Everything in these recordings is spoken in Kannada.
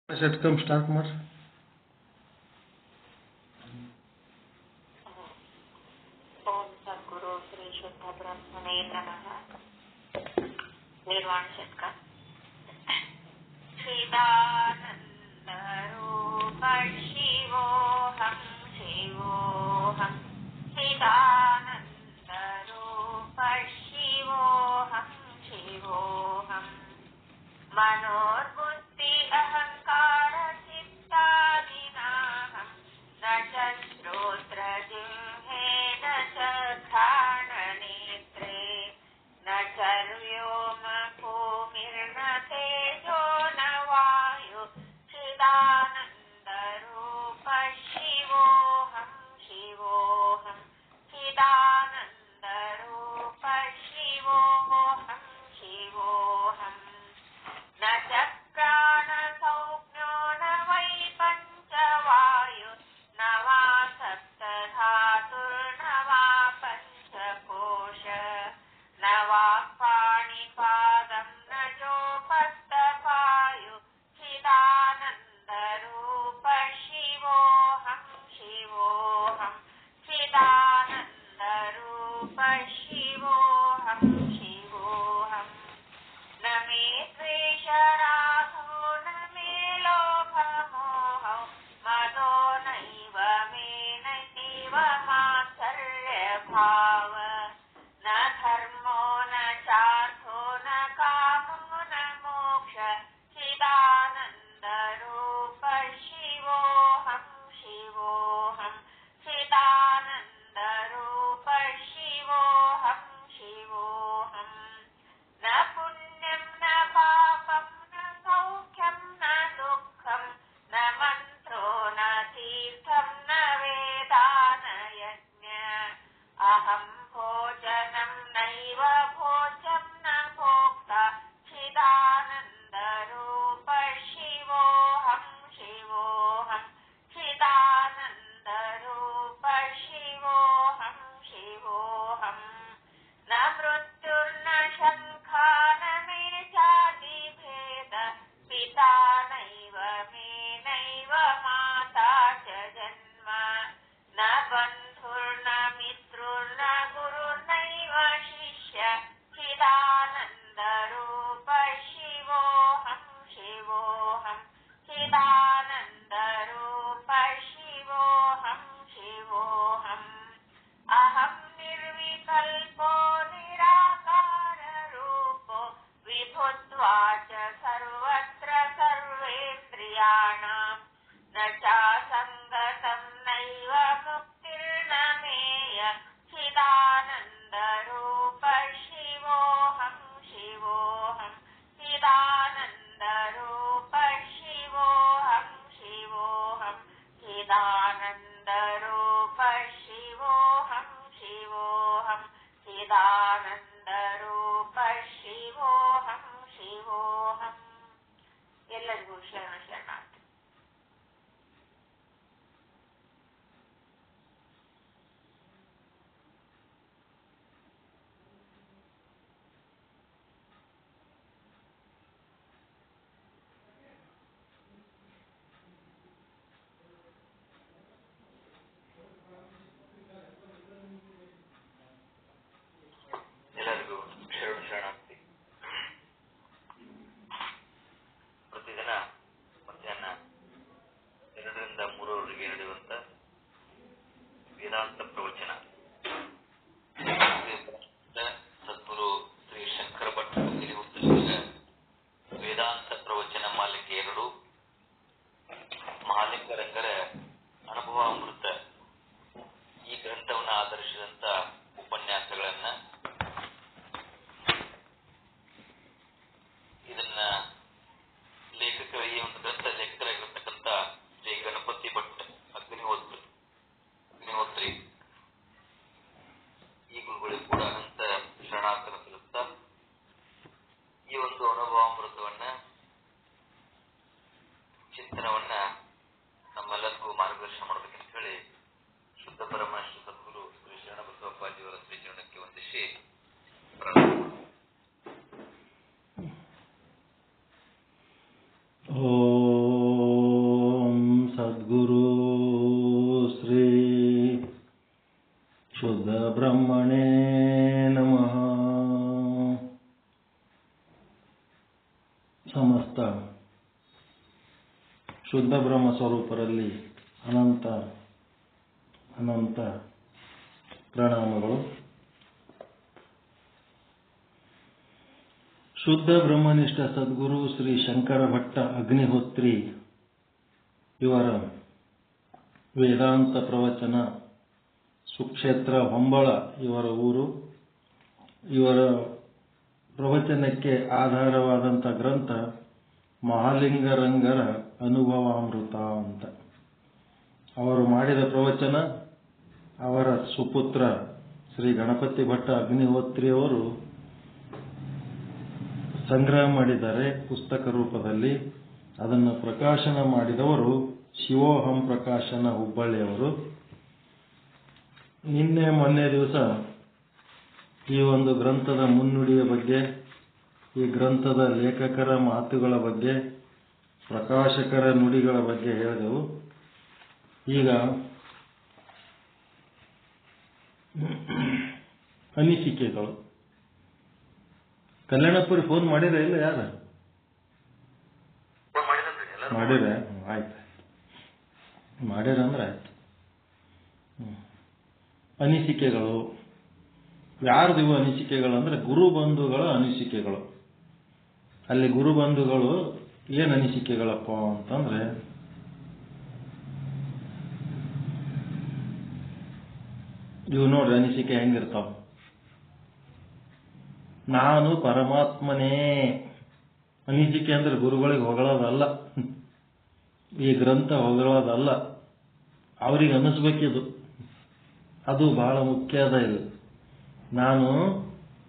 षट्कं स्टार्ट ಮಾಡಿ. ओम सद्गुरु श्री शुद्ध ब्रह्मणे नमः. निर्वाण षट्क. चिदानंद रूप शिवोऽहं शिवोऽहं चिदानंद रूप शिवोऽहं शिवोऽहं मनोर्बुद्धि अहंकार चित्तादिनाहं न च श्रोत्रजिह्वे न च घ्राणनेत्रे न चर्व्योम भूमिर्न तेजो न वायु चिदानन्दरूप शिवोऽहं शिवोऽहं चिदानन्दरूप शिवोऽहं शिवोऽहं न च प्राणसौज्ञो न वै पञ्चवायु न वा सप्तधातुर्न वा पञ्चकोश न वा पाणिपादं न जोपस्तपायु चिदानन्दरूप शिवोऽहं शिवोऽहं चिदानन्दरूप शिवोऽहं शिवोऽहं न मे द्वेषरागो न मे लोभमोहौ मदो नैव मे नैव मात्सर्यभाव न धर्मो न चार्थो न कामो न मोक्ष चिदानन्दरूप शिवोऽहं शिवोऽहं चिदानन्दरूप शिवोऽहं शिवोऽहं न पुण्यं न पापं न सौख्यं न दुःखं न मन्त्रो न तीर्थं न वेदा न यज्ञ अहं भोजनं नैव भोज्यं न भोक्ता चिदानन्दरूप शिवोऽहं शिवोऽहं चिदानन्दरूप शिवोऽहं शिवोऽहं न मृत्युर्न शङ्का न मे जातिभेद पिता नैव मे नैव माता च जन्म न बन्धुर्न मित्रुर्न गुरुर्नैव शिष्य चिदानन्दरूप शिवोऽहं शिवोऽहं चिदानन्दरूप शिवोऽहं शिवोऽहम् अहं निर्विकल्पो निराकाररूपो विभुत्वाच सर्वत्र सर्वेन्द्रियाणां न चासङ्गतं नैव मुक्तिर्न मेय चिदानन्दरूप शिवोऽहं शिवोऽहं चिदानन्दरूप शिवोऽहं शिवोऽहं चिदानन्दरूप शिवोऽहं शिवोऽहं चिदानन्दरूप शिवोऽहं शिवोऽहं. ಎಲ್ಲರಿಗೂ ಶರಣ ಶರಣಾರ್ಥಿ. ಎಲ್ಲರಿಗೂ ಶರಣ ಶರಣಾರ್ಥಿ. ಪ್ರತಿದಿನ ಮಧ್ಯಾಹ್ನ 2 ರಿಂದ 3 ನಡೆಯುವಂತ ವೇದಾಂತ ಪ್ರವಚನ ಸದ್ಗುರು ಶ್ರೀ ಶಂಕರ ಭಟ್ ಉತ್ತರಿಸಿದ ವೇದಾಂತ ಪ್ರವಚನ ಮಾಲಿಕೆ 2 ಮಹಾಲಿಂಗರಂಗರ ಅನುಭವಾಮೃತ ಈ ಗ್ರಂಥವನ್ನು ಆಧರಿಸಿದಂತ ಉಪನ್ಯಾಸಗಳನ್ನ ಇದನ್ನ ಈ ಒಂದು ಗ್ರಂಥ ಲೇಖಕರಾಗಿರ್ತಕ್ಕಂಥ ಶ್ರೀ ಗಣಪತಿ ಭಟ್ ಅಗ್ನಿಹೋತ್ರಿ ಈ ಗುರುಗಳಿಗೂ ಕೂಡ ಅನಂತ ಶರಣಾರ್ಥನ ಸಲ್ಲಿಸ್ತಾ ಈ ಒಂದು ಅನುಭವಾಮೃತವನ್ನ ಚಿಂತನವನ್ನ ನಮ್ಮೆಲ್ಲರಿಗೂ ಮಾರ್ಗದರ್ಶನ ಮಾಡಬೇಕಂತ ಹೇಳಿ ಶುದ್ಧ ಪರಮ ಶ್ರೀ ಸದ್ಗುರು ಶ್ರೀ ಶರಣಬಸವಪ್ಪಾಜಿಯವರ ಶ್ರೀಚರಣಕ್ಕೆ ವಂದಿಸಿ ಓ ಶುದ್ಧ ಬ್ರಹ್ಮ ಸ್ವರೂಪರಲ್ಲಿ ಅನಂತ ಅನಂತ ಪ್ರಣಾಮಗಳು. ಶುದ್ಧ ಬ್ರಹ್ಮನಿಷ್ಠ ಸದ್ಗುರು ಶ್ರೀ ಶಂಕರ ಭಟ್ಟ ಅಗ್ನಿಹೋತ್ರಿ ಇವರ ವೇದಾಂತ ಪ್ರವಚನ ಸುಕ್ಷೇತ್ರ ಹೊಂಬಳ ಇವರ ಊರು. ಇವರ ಪ್ರವಚನಕ್ಕೆ ಆಧಾರವಾದಂಥ ಗ್ರಂಥ ಮಹಾಲಿಂಗರಂಗರ ಅನುಭವಾಮೃತ ಅಂತ. ಅವರು ಮಾಡಿದ ಪ್ರವಚನ ಅವರ ಸುಪುತ್ರ ಶ್ರೀ ಗಣಪತಿ ಭಟ್ಟ ಅಗ್ನಿಹೋತ್ರಿಯವರು ಸಂಗ್ರಹ ಮಾಡಿದ್ದಾರೆ ಪುಸ್ತಕ ರೂಪದಲ್ಲಿ. ಅದನ್ನು ಪ್ರಕಾಶನ ಮಾಡಿದವರು ಶಿವೋಹಂ ಪ್ರಕಾಶನ ಹುಬ್ಬಳ್ಳಿಯವರು. ನಿನ್ನೆ ಮೊನ್ನೆ ದಿವಸ ಈ ಒಂದು ಗ್ರಂಥದ ಮುನ್ನುಡಿಯ ಬಗ್ಗೆ, ಈ ಗ್ರಂಥದ ಲೇಖಕರ ಮಾತುಗಳ ಬಗ್ಗೆ, ಪ್ರಕಾಶಕರ ನುಡಿಗಳ ಬಗ್ಗೆ ಹೇಳಿದೆವು. ಈಗ ಅನಿಸಿಕೆಗಳು. ಕಲ್ಯಾಣಪುರಿ ಫೋನ್ ಮಾಡಿರ ಇಲ್ಲ? ಯಾರು ಮಾಡಿರ? ಆಯ್ತು, ಮಾಡಿರಂದ್ರೆ ಆಯ್ತು. ಅನಿಸಿಕೆಗಳು ಯಾರ್ದು ಇವು ಅನಿಸಿಕೆಗಳು ಅಂದ್ರೆ ಗುರುಬಂಧುಗಳ ಅನಿಸಿಕೆಗಳು. ಅಲ್ಲಿ ಗುರುಬಂಧುಗಳು ಏನು ಅನಿಸಿಕೆಗಳಪ್ಪ ಅಂತಂದ್ರೆ, ಇವು ನೋಡ್ರಿ ಅನಿಸಿಕೆ ಹೆಂಗಿರ್ತಾವ. ನಾನು ಪರಮಾತ್ಮನೇ ಅನಿಸಿಕೆ ಅಂದ್ರೆ ಗುರುಗಳಿಗೆ ಹೊಗಳೋದಲ್ಲ, ಈ ಗ್ರಂಥ ಹೊಗಳೋದಲ್ಲ, ಅವ್ರಿಗೆ ಅನ್ನಿಸ್ಬೇಕಿದು. ಅದು ಬಹಳ ಮುಖ್ಯ ಅದ. ಇಲ್ಲಿ ನಾನು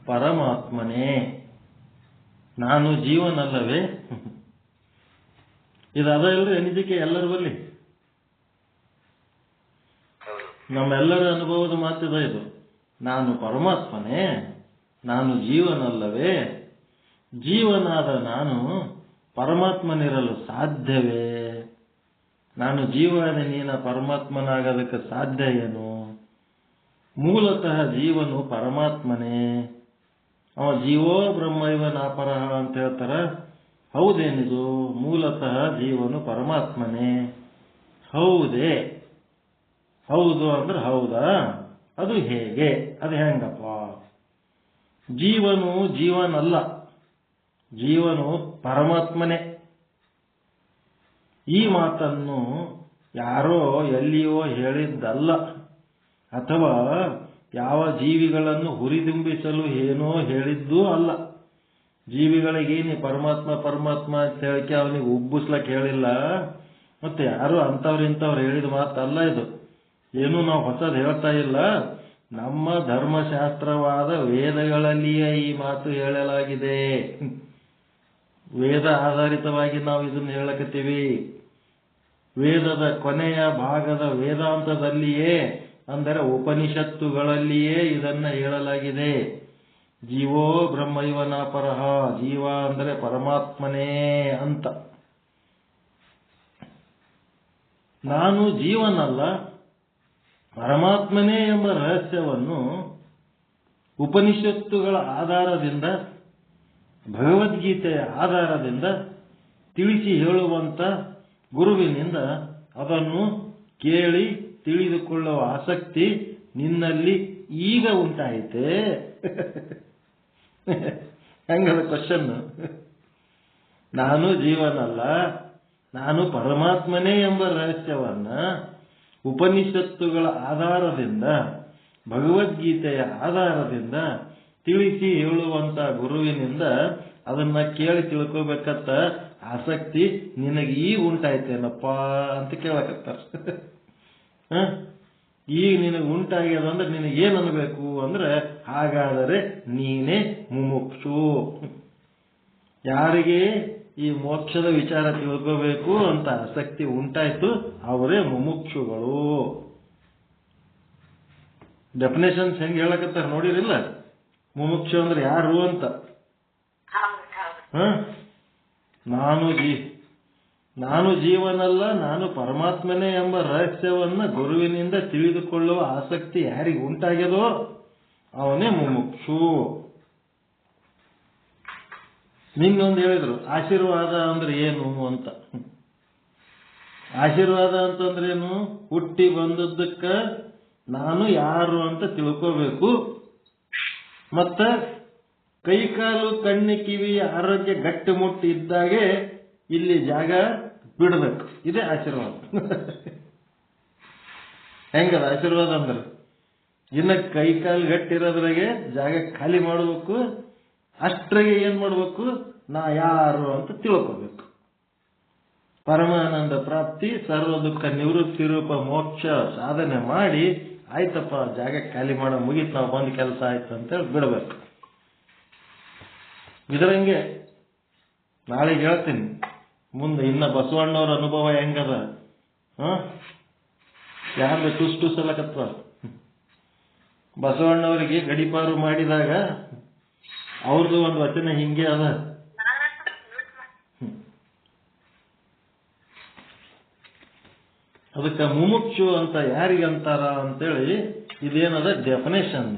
ಪರಮಾತ್ಮನೇ, ನಾನು ಜೀವನಲ್ಲವೇ, ಇದದ ಇಲ್ರಿ ಅನಿಸಿಕೆ ಎಲ್ಲರ ಬಲ್ಲಿ. ನಮ್ಮೆಲ್ಲರ ಅನುಭವದ ಮಾತಿದ ಇದು. ನಾನು ಪರಮಾತ್ಮನೇ, ನಾನು ಜೀವನಲ್ಲವೇ, ಜೀವನಾದ ನಾನು ಪರಮಾತ್ಮನಿರಲು ಸಾಧ್ಯವೇ? ನಾನು ಜೀವನ, ನೀನ ಪರಮಾತ್ಮನಾಗೋದಕ್ಕೆ ಸಾಧ್ಯ ಏನು? ಮೂಲತಃ ಜೀವನು ಪರಮಾತ್ಮನೇ. ಅವ ಜೀವೋ ಬ್ರಹ್ಮ ಇವ ನಾಪರಹ ಅಂತ ಹೇಳ್ತಾರ. ಹೌದೇನಿದು? ಮೂಲತಃ ಜೀವನು ಪರಮಾತ್ಮನೇ. ಹೌದೇ? ಹೌದು ಅಂದ್ರೆ ಹೌದಾ? ಅದು ಹೇಗೆ? ಅದು ಹೆಂಗಪ್ಪ? ಜೀವನು ಜೀವನಲ್ಲ, ಜೀವನು ಪರಮಾತ್ಮನೇ. ಈ ಮಾತನ್ನು ಯಾರೋ ಎಲ್ಲಿಯೋ ಹೇಳಿದ್ದಲ್ಲ, ಅಥವಾ ಯಾವ ಜೀವಿಗಳನ್ನು ಹುರಿದುಂಬಿಸಲು ಏನೋ ಹೇಳಿದ್ದೂ ಅಲ್ಲ. ಜೀವಿಗಳಿಗೆ ನೀ ಪರಮಾತ್ಮ ಪರಮಾತ್ಮ ಅಂತ ಹೇಳಿಕೆ ಅವನಿಗೆ ಉಬ್ಬಿಸ್ಲಕ್ಕೆ ಹೇಳಿಲ್ಲ. ಮತ್ತೆ ಯಾರು ಅಂಥವ್ರು ಇಂಥವ್ರು ಹೇಳಿದ ಮಾತಲ್ಲ ಇದು. ಏನು ನಾವು ಹೊಸದು ಹೇಳ್ತಾ ಇಲ್ಲ. ನಮ್ಮ ಧರ್ಮಶಾಸ್ತ್ರವಾದ ವೇದಗಳಲ್ಲಿಯೇ ಈ ಮಾತು ಹೇಳಲಾಗಿದೆ. ವೇದ ಆಧಾರಿತವಾಗಿ ನಾವು ಇದನ್ನು ಹೇಳಕತ್ತೀವಿ. ವೇದದ ಕೊನೆಯ ಭಾಗದ ವೇದಾಂತದಲ್ಲಿಯೇ, ಅಂದರೆ ಉಪನಿಷತ್ತುಗಳಲ್ಲಿಯೇ ಇದನ್ನ ಹೇಳಲಾಗಿದೆ. ಜೀವೋ ಬ್ರಹ್ಮ ಇವನ ಪರಹ, ಜೀವ ಅಂದರೆ ಪರಮಾತ್ಮನೇ ಅಂತ. ನಾನು ಜೀವನಲ್ಲ, ಪರಮಾತ್ಮನೇ ಎಂಬ ರಹಸ್ಯವನ್ನು ಉಪನಿಷತ್ತುಗಳ ಆಧಾರದಿಂದ, ಭಗವದ್ಗೀತೆಯ ಆಧಾರದಿಂದ ತಿಳಿಸಿ ಹೇಳುವಂತ ಗುರುವಿನಿಂದ ಅದನ್ನು ಕೇಳಿ ತಿಳಿದುಕೊಳ್ಳುವ ಆಸಕ್ತಿ ನಿನ್ನಲ್ಲಿ ಈಗ ಉಂಟಾಯಿತೆ. ಹೆಂಗದ ಕ್ವಶನ್? ನಾನು ಜೀವನಲ್ಲ, ನಾನು ಪರಮಾತ್ಮನೇ ಎಂಬ ರಹಸ್ಯವನ್ನ ಉಪನಿಷತ್ತುಗಳ ಆಧಾರದಿಂದ, ಭಗವದ್ಗೀತೆಯ ಆಧಾರದಿಂದ ತಿಳಿಸಿ ಹೇಳುವಂತ ಗುರುವಿನಿಂದ ಅದನ್ನ ಕೇಳಿ ತಿಳ್ಕೋಬೇಕಂತ ಆಸಕ್ತಿ ನಿನಗೆ ಈಗ ಉಂಟಾಯ್ತೇನಪ್ಪ ಅಂತ ಕೇಳಕತ್ತಾರ. ಈಗ ನಿನಗೆ ಉಂಟಾಗ್ಯದ ಅಂದ್ರೆ ನಿನಗೆ ಏನ್ ಅನ್ಬೇಕು ಅಂದ್ರೆ, ಹಾಗಾದರೆ ನೀನೇ ಮುಮುಕ್ಷು. ಯಾರಿಗೆ ಈ ಮೋಕ್ಷದ ವಿಚಾರ ತಿಳ್ಕೋಬೇಕು ಅಂತ ಆಸಕ್ತಿ ಉಂಟಾಯ್ತು ಅವರೇ ಮುಮುಕ್ಷುಗಳು. ಡೆಫಿನೇಷನ್ಸ್ ಹೆಂಗೆ ಹೇಳಕತ್ತಾರ ನೋಡಿರಿಲ್ಲ? ಮುಮುಕ್ಷು ಅಂದ್ರೆ ಯಾರು ಅಂತ. ನಾನು ಜೀವನಲ್ಲ, ನಾನು ಪರಮಾತ್ಮನೇ ಎಂಬ ರಹಸ್ಯವನ್ನ ಗುರುವಿನಿಂದ ತಿಳಿದುಕೊಳ್ಳುವ ಆಸಕ್ತಿ ಯಾರಿಗೆ ಉಂಟಾಗ್ಯದೋ ಅವನೇ ಮುಮುಕ್ಷು. ನಿನ್ನೊಂದು ಹೇಳಿದ್ರು ಆಶೀರ್ವಾದ ಅಂದ್ರೆ ಏನು ಅಂತ. ಆಶೀರ್ವಾದ ಅಂತಂದ್ರೇನು? ಹುಟ್ಟಿ ಬಂದದ್ದಕ್ಕ ನಾನು ಯಾರು ಅಂತ ತಿಳ್ಕೋಬೇಕು, ಮತ್ತ ಕೈಕಾಲು ಕಣ್ಣು ಕಿವಿ ಆರೋಗ್ಯ ಗಟ್ಟಿಮುಟ್ಟಿ ಇದ್ದಾಗೆ ಇಲ್ಲಿ ಜಾಗ ಬಿಡಬೇಕು. ಇದೇ ಆಶೀರ್ವಾದ. ಹೆಂಗದ ಆಶೀರ್ವಾದ ಅಂದ್ರೆ? ಇನ್ನ ಕೈಕಾಲು ಗಟ್ಟಿರೋದ್ರಾಗೆ ಜಾಗ ಖಾಲಿ ಮಾಡಬೇಕು, ಅಷ್ಟ್ರಾಗೆ ಏನ್ ಮಾಡ್ಬೇಕು? ನಾ ಯಾರು ಅಂತ ತಿಳ್ಕೋಬೇಕು. ಪರಮಾನಂದ ಪ್ರಾಪ್ತಿ, ಸರ್ವ ದುಃಖ ನಿವೃತ್ತಿ ರೂಪ ಮೋಕ್ಷ ಸಾಧನೆ ಮಾಡಿ ಆಯ್ತಪ್ಪ ಜಾಗ ಖಾಲಿ ಮಾಡೋ ಮುಗಿತ್, ನಾವು ಬಂದ ಕೆಲಸ ಆಯ್ತು ಅಂತೇಳಿ ಬಿಡಬೇಕು. ಇದರಂಗೆ ನಾಳೆ ಹೇಳ್ತೀನಿ ಮುಂದೆ ಇನ್ನ ಬಸವಣ್ಣವ್ರ ಅನುಭವ ಹೆಂಗದ. ಯಾರು ಟುಸ್ ಸಲಕತ್ವ ಬಸವಣ್ಣವರಿಗೆ ಗಡಿಪಾರು ಮಾಡಿದಾಗ ಅವ್ರದ್ದು ಒಂದು ವಚನ ಹಿಂಗೆ ಅದ. ಅದಕ್ಕೆ ಮುಮುಕ್ಷು ಅಂತ ಯಾರಿಗಂತಾರ ಅಂತೇಳಿ ಇದೇನದ ಡೆಫಿನೇಷನ್.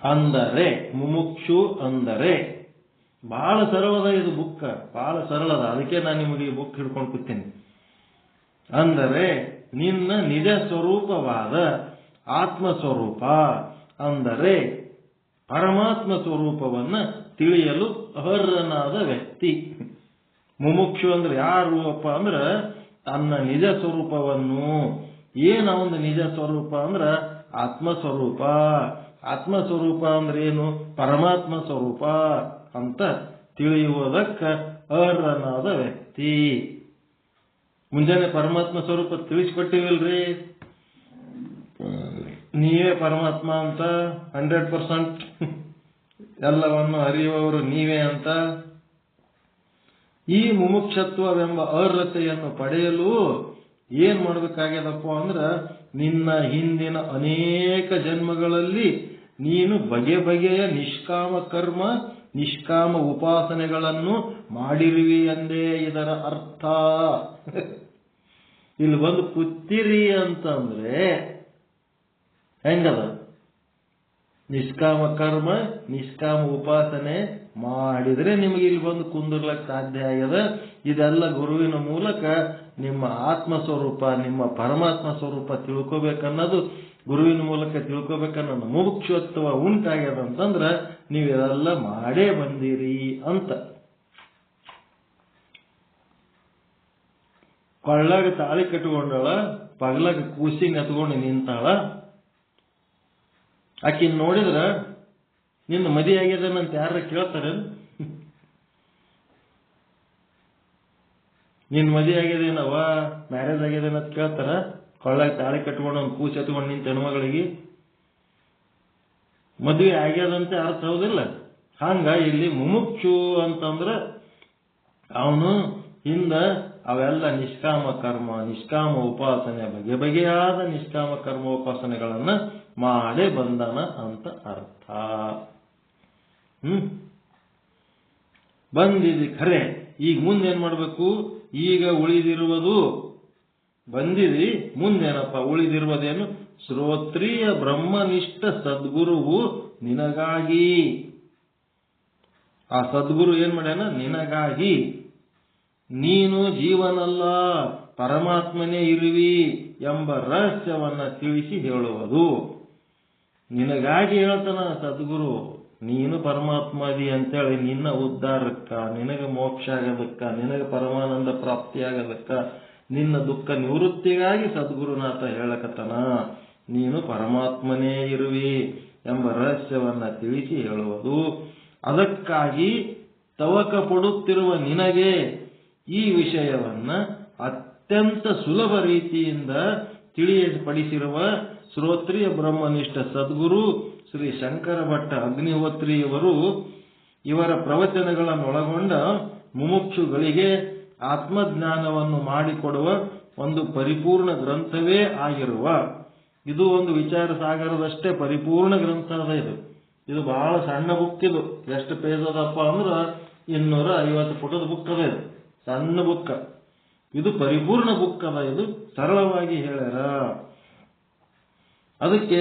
ಅಂದರೆ ಮುಮುಕ್ಷು ಅಂದರೆ ಬಹಳ ಸರಳದ ಇದು ಬುಕ್, ಬಹಳ ಸರಳದ. ಅದಕ್ಕೆ ನಾನು ನಿಮಗೆ ಈ ಬುಕ್ ಹಿಡ್ಕೊಂಡು ಕೂತೀನಿ. ಅಂದರೆ ನಿನ್ನ ನಿಜ ಸ್ವರೂಪವಾದ ಆತ್ಮಸ್ವರೂಪ, ಅಂದರೆ ಪರಮಾತ್ಮ ಸ್ವರೂಪವನ್ನ ತಿಳಿಯಲು ಅರ್ಹನಾದ ವ್ಯಕ್ತಿ. ಮುಮುಕ್ಷು ಅಂದ್ರೆ ಯಾರು ಅಪ್ಪ ಅಂದ್ರೆ ತನ್ನ ನಿಜ ಸ್ವರೂಪವನ್ನು, ಏನ ಒಂದು ನಿಜ ಸ್ವರೂಪ ಅಂದ್ರ ಆತ್ಮಸ್ವರೂಪ. ಆತ್ಮಸ್ವರೂಪ ಅಂದ್ರೆ ಏನು? ಪರಮಾತ್ಮ ಸ್ವರೂಪ ಅಂತ ತಿಳಿಯುವುದಕ್ಕ ಅರ್ಹನಾದ ವ್ಯಕ್ತಿ. ಮುಂಜಾನೆ ಪರಮಾತ್ಮ ಸ್ವರೂಪ ತಿಳಿಸ್ಕೊಟ್ಟಿವಿಲ್ರಿ, ನೀವೇ ಪರಮಾತ್ಮ ಅಂತ 100% ಎಲ್ಲವನ್ನು ಅರಿಯುವವರು ನೀವೇ ಅಂತ. ಈ ಮುಮುಕ್ಷತ್ವವೆಂಬ ಅರ್ಹತೆಯನ್ನು ಪಡೆಯಲು ಏನ್ ಮಾಡ್ಬೇಕಾಗ್ಯದಪ್ಪ ಅಂದ್ರ ನಿನ್ನ ಹಿಂದಿನ ಅನೇಕ ಜನ್ಮಗಳಲ್ಲಿ ನೀನು ಬಗೆ ಬಗೆಯ ನಿಷ್ಕಾಮ ಕರ್ಮ, ನಿಷ್ಕಾಮ ಉಪಾಸನೆಗಳನ್ನು ಮಾಡಿರುವಿ ಎಂದೇ ಇದರ ಅರ್ಥ. ಇಲ್ಲಿ ಬಂದು ಕೂತಿರಿ ಅಂತಂದ್ರೆ ಹೆಂಗದ? ನಿಷ್ಕಾಮ ಕರ್ಮ, ನಿಷ್ಕಾಮ ಉಪಾಸನೆ ಮಾಡಿದ್ರೆ ನಿಮಗೆ ಇಲ್ಲಿ ಬಂದು ಕುಂದಿರ್ಲಕ್ಕೆ ಸಾಧ್ಯ ಆಗ್ಯದ. ಇದೆಲ್ಲ ಗುರುವಿನ ಮೂಲಕ ನಿಮ್ಮ ಆತ್ಮ ಸ್ವರೂಪ, ನಿಮ್ಮ ಪರಮಾತ್ಮ ಸ್ವರೂಪ ತಿಳ್ಕೋಬೇಕನ್ನೋದು ಗುರುವಿನ ಮೂಲಕ ತಿಳ್ಕೋಬೇಕನ್ನೋದು ಮುಮುಕ್ಷತ್ವ ಉಂಟಾಗ್ಯದ ಅಂತಂದ್ರ ನೀವೆಲ್ಲ ಮಾಡೇ ಬಂದಿರಿ ಅಂತ. ಕೊಳ್ಳಾಗ ತಾಳಿ ಕಟ್ಕೊಂಡಳ, ಪಗಲಾಗ ಕೂಸಿ ನೆತ್ಕೊಂಡು ನಿಂತಾಳ. ಆಕಿನ್ ನೋಡಿದ್ರ ನಿನ್ನ ಮದಿ ಆಗ್ಯದನಂತ ಯಾರ ಕೇಳ್ತಾರ? ನಿನ್ ಮದಿ ಆಗ್ಯದೇನವ, ಮ್ಯಾರೇಜ್ ಆಗ್ಯದೇನಂತ ಕೇಳ್ತಾರ? ಕೊಳ್ಳಾಗ ತಾಳಿ ಕಟ್ಕೊಂಡು ಒಂದು ಕೂಸಿ ಎತ್ಕೊಂಡು ನಿಂತ ಹೆಣ್ಮಗಳಿಗೆ ಮದುವೆ ಆಗ್ಯದಂತೆ ಅರ್ಥ ಹೌದಿಲ್ಲ. ಹಂಗ ಇಲ್ಲಿ ಮುಮುಕ್ಷು ಅಂತಂದ್ರ ಅವನು ಹಿಂದ ಅವೆಲ್ಲ ನಿಷ್ಕಾಮ ಕರ್ಮ, ನಿಷ್ಕಾಮ ಉಪಾಸನೆ, ಬಗೆ ಬಗೆಯಾದ ನಿಷ್ಕಾಮ ಕರ್ಮ ಉಪಾಸನೆಗಳನ್ನ ಮಾಡೇ ಬಂದನ ಅಂತ ಅರ್ಥ. ಬಂದಿದೆ ಖರೆ. ಈಗ ಮುಂದೇನ್ ಮಾಡ್ಬೇಕು? ಈಗ ಉಳಿದಿರುವುದು ಬಂದಿದಿ, ಮುಂದೇನಪ್ಪ ಉಳಿದಿರುವುದೇನು? ಶ್ರೋತ್ರಿಯ ಬ್ರಹ್ಮನಿಷ್ಠ ಸದ್ಗುರುವು ನಿನಗಾಗಿ. ಆ ಸದ್ಗುರು ಏನ್ ಮಾಡ್ಯಾನ? ನಿನಗಾಗಿ. ನೀನು ಜೀವನಲ್ಲ, ಪರಮಾತ್ಮನೇ ಇರುವಿ ಎಂಬ ರಹಸ್ಯವನ್ನ ತಿಳಿಸಿ ಹೇಳುವುದು. ನಿನಗಾಗಿ ಹೇಳ್ತಾನ ಸದ್ಗುರು, ನೀನು ಪರಮಾತ್ಮ ಅದಿ ಅಂತೇಳಿ ನಿನ್ನ ಉದ್ಧಾರಕ್ಕ, ನಿನಗೆ ಮೋಕ್ಷ ಆಗೋದಕ್ಕ, ನಿನಗೆ ಪರಮಾನಂದ ಪ್ರಾಪ್ತಿಯಾಗೋದಕ್ಕ, ನಿನ್ನ ದುಃಖ ನಿವೃತ್ತಿಗಾಗಿ ಸದ್ಗುರುನಾಥ ಹೇಳಕತನ. ನೀನು ಪರಮಾತ್ಮನೇ ಇರುವಿ ಎಂಬ ರಹಸ್ಯವನ್ನ ತಿಳಿಸಿ ಹೇಳುವುದು. ಅದಕ್ಕಾಗಿ ತವಕ ಪಡುತ್ತಿರುವ ನಿನಗೆ ಈ ವಿಷಯವನ್ನ ಅತ್ಯಂತ ಸುಲಭ ರೀತಿಯಿಂದ ತಿಳಿಯಪಡಿಸಿರುವ ಶ್ರೋತ್ರಿಯ ಬ್ರಹ್ಮನಿಷ್ಠ ಸದ್ಗುರು ಶ್ರೀ ಶಂಕರ ಭಟ್ಟ ಅಗ್ನಿಹೋತ್ರಿಯವರು ಇವರ ಪ್ರವಚನಗಳನ್ನೊಳಗೊಂಡ ಮುಮುಕ್ಷುಗಳಿಗೆ ಆತ್ಮಜ್ಞಾನವನ್ನು ಮಾಡಿಕೊಡುವ ಒಂದು ಪರಿಪೂರ್ಣ ಗ್ರಂಥವೇ ಆಗಿರುವ, ಇದು ಒಂದು ವಿಚಾರ ಸಾಗರದಷ್ಟೇ ಪರಿಪೂರ್ಣ ಗ್ರಂಥ ಅದ. ಇದು ಬಹಳ ಸಣ್ಣ ಬುಕ್. ಇದು ಎಷ್ಟು ಪೇಜ್ ಅದಪ್ಪ ಅಂದ್ರ 250 ಪುಟದ ಬುಕ್ ಅದ. ಇದು ಸಣ್ಣ ಬುಕ್, ಇದು ಪರಿಪೂರ್ಣ ಬುಕ್ ಅದ. ಇದು ಸರಳವಾಗಿ ಹೇಳ್ಯಾರ. ಅದಕ್ಕೆ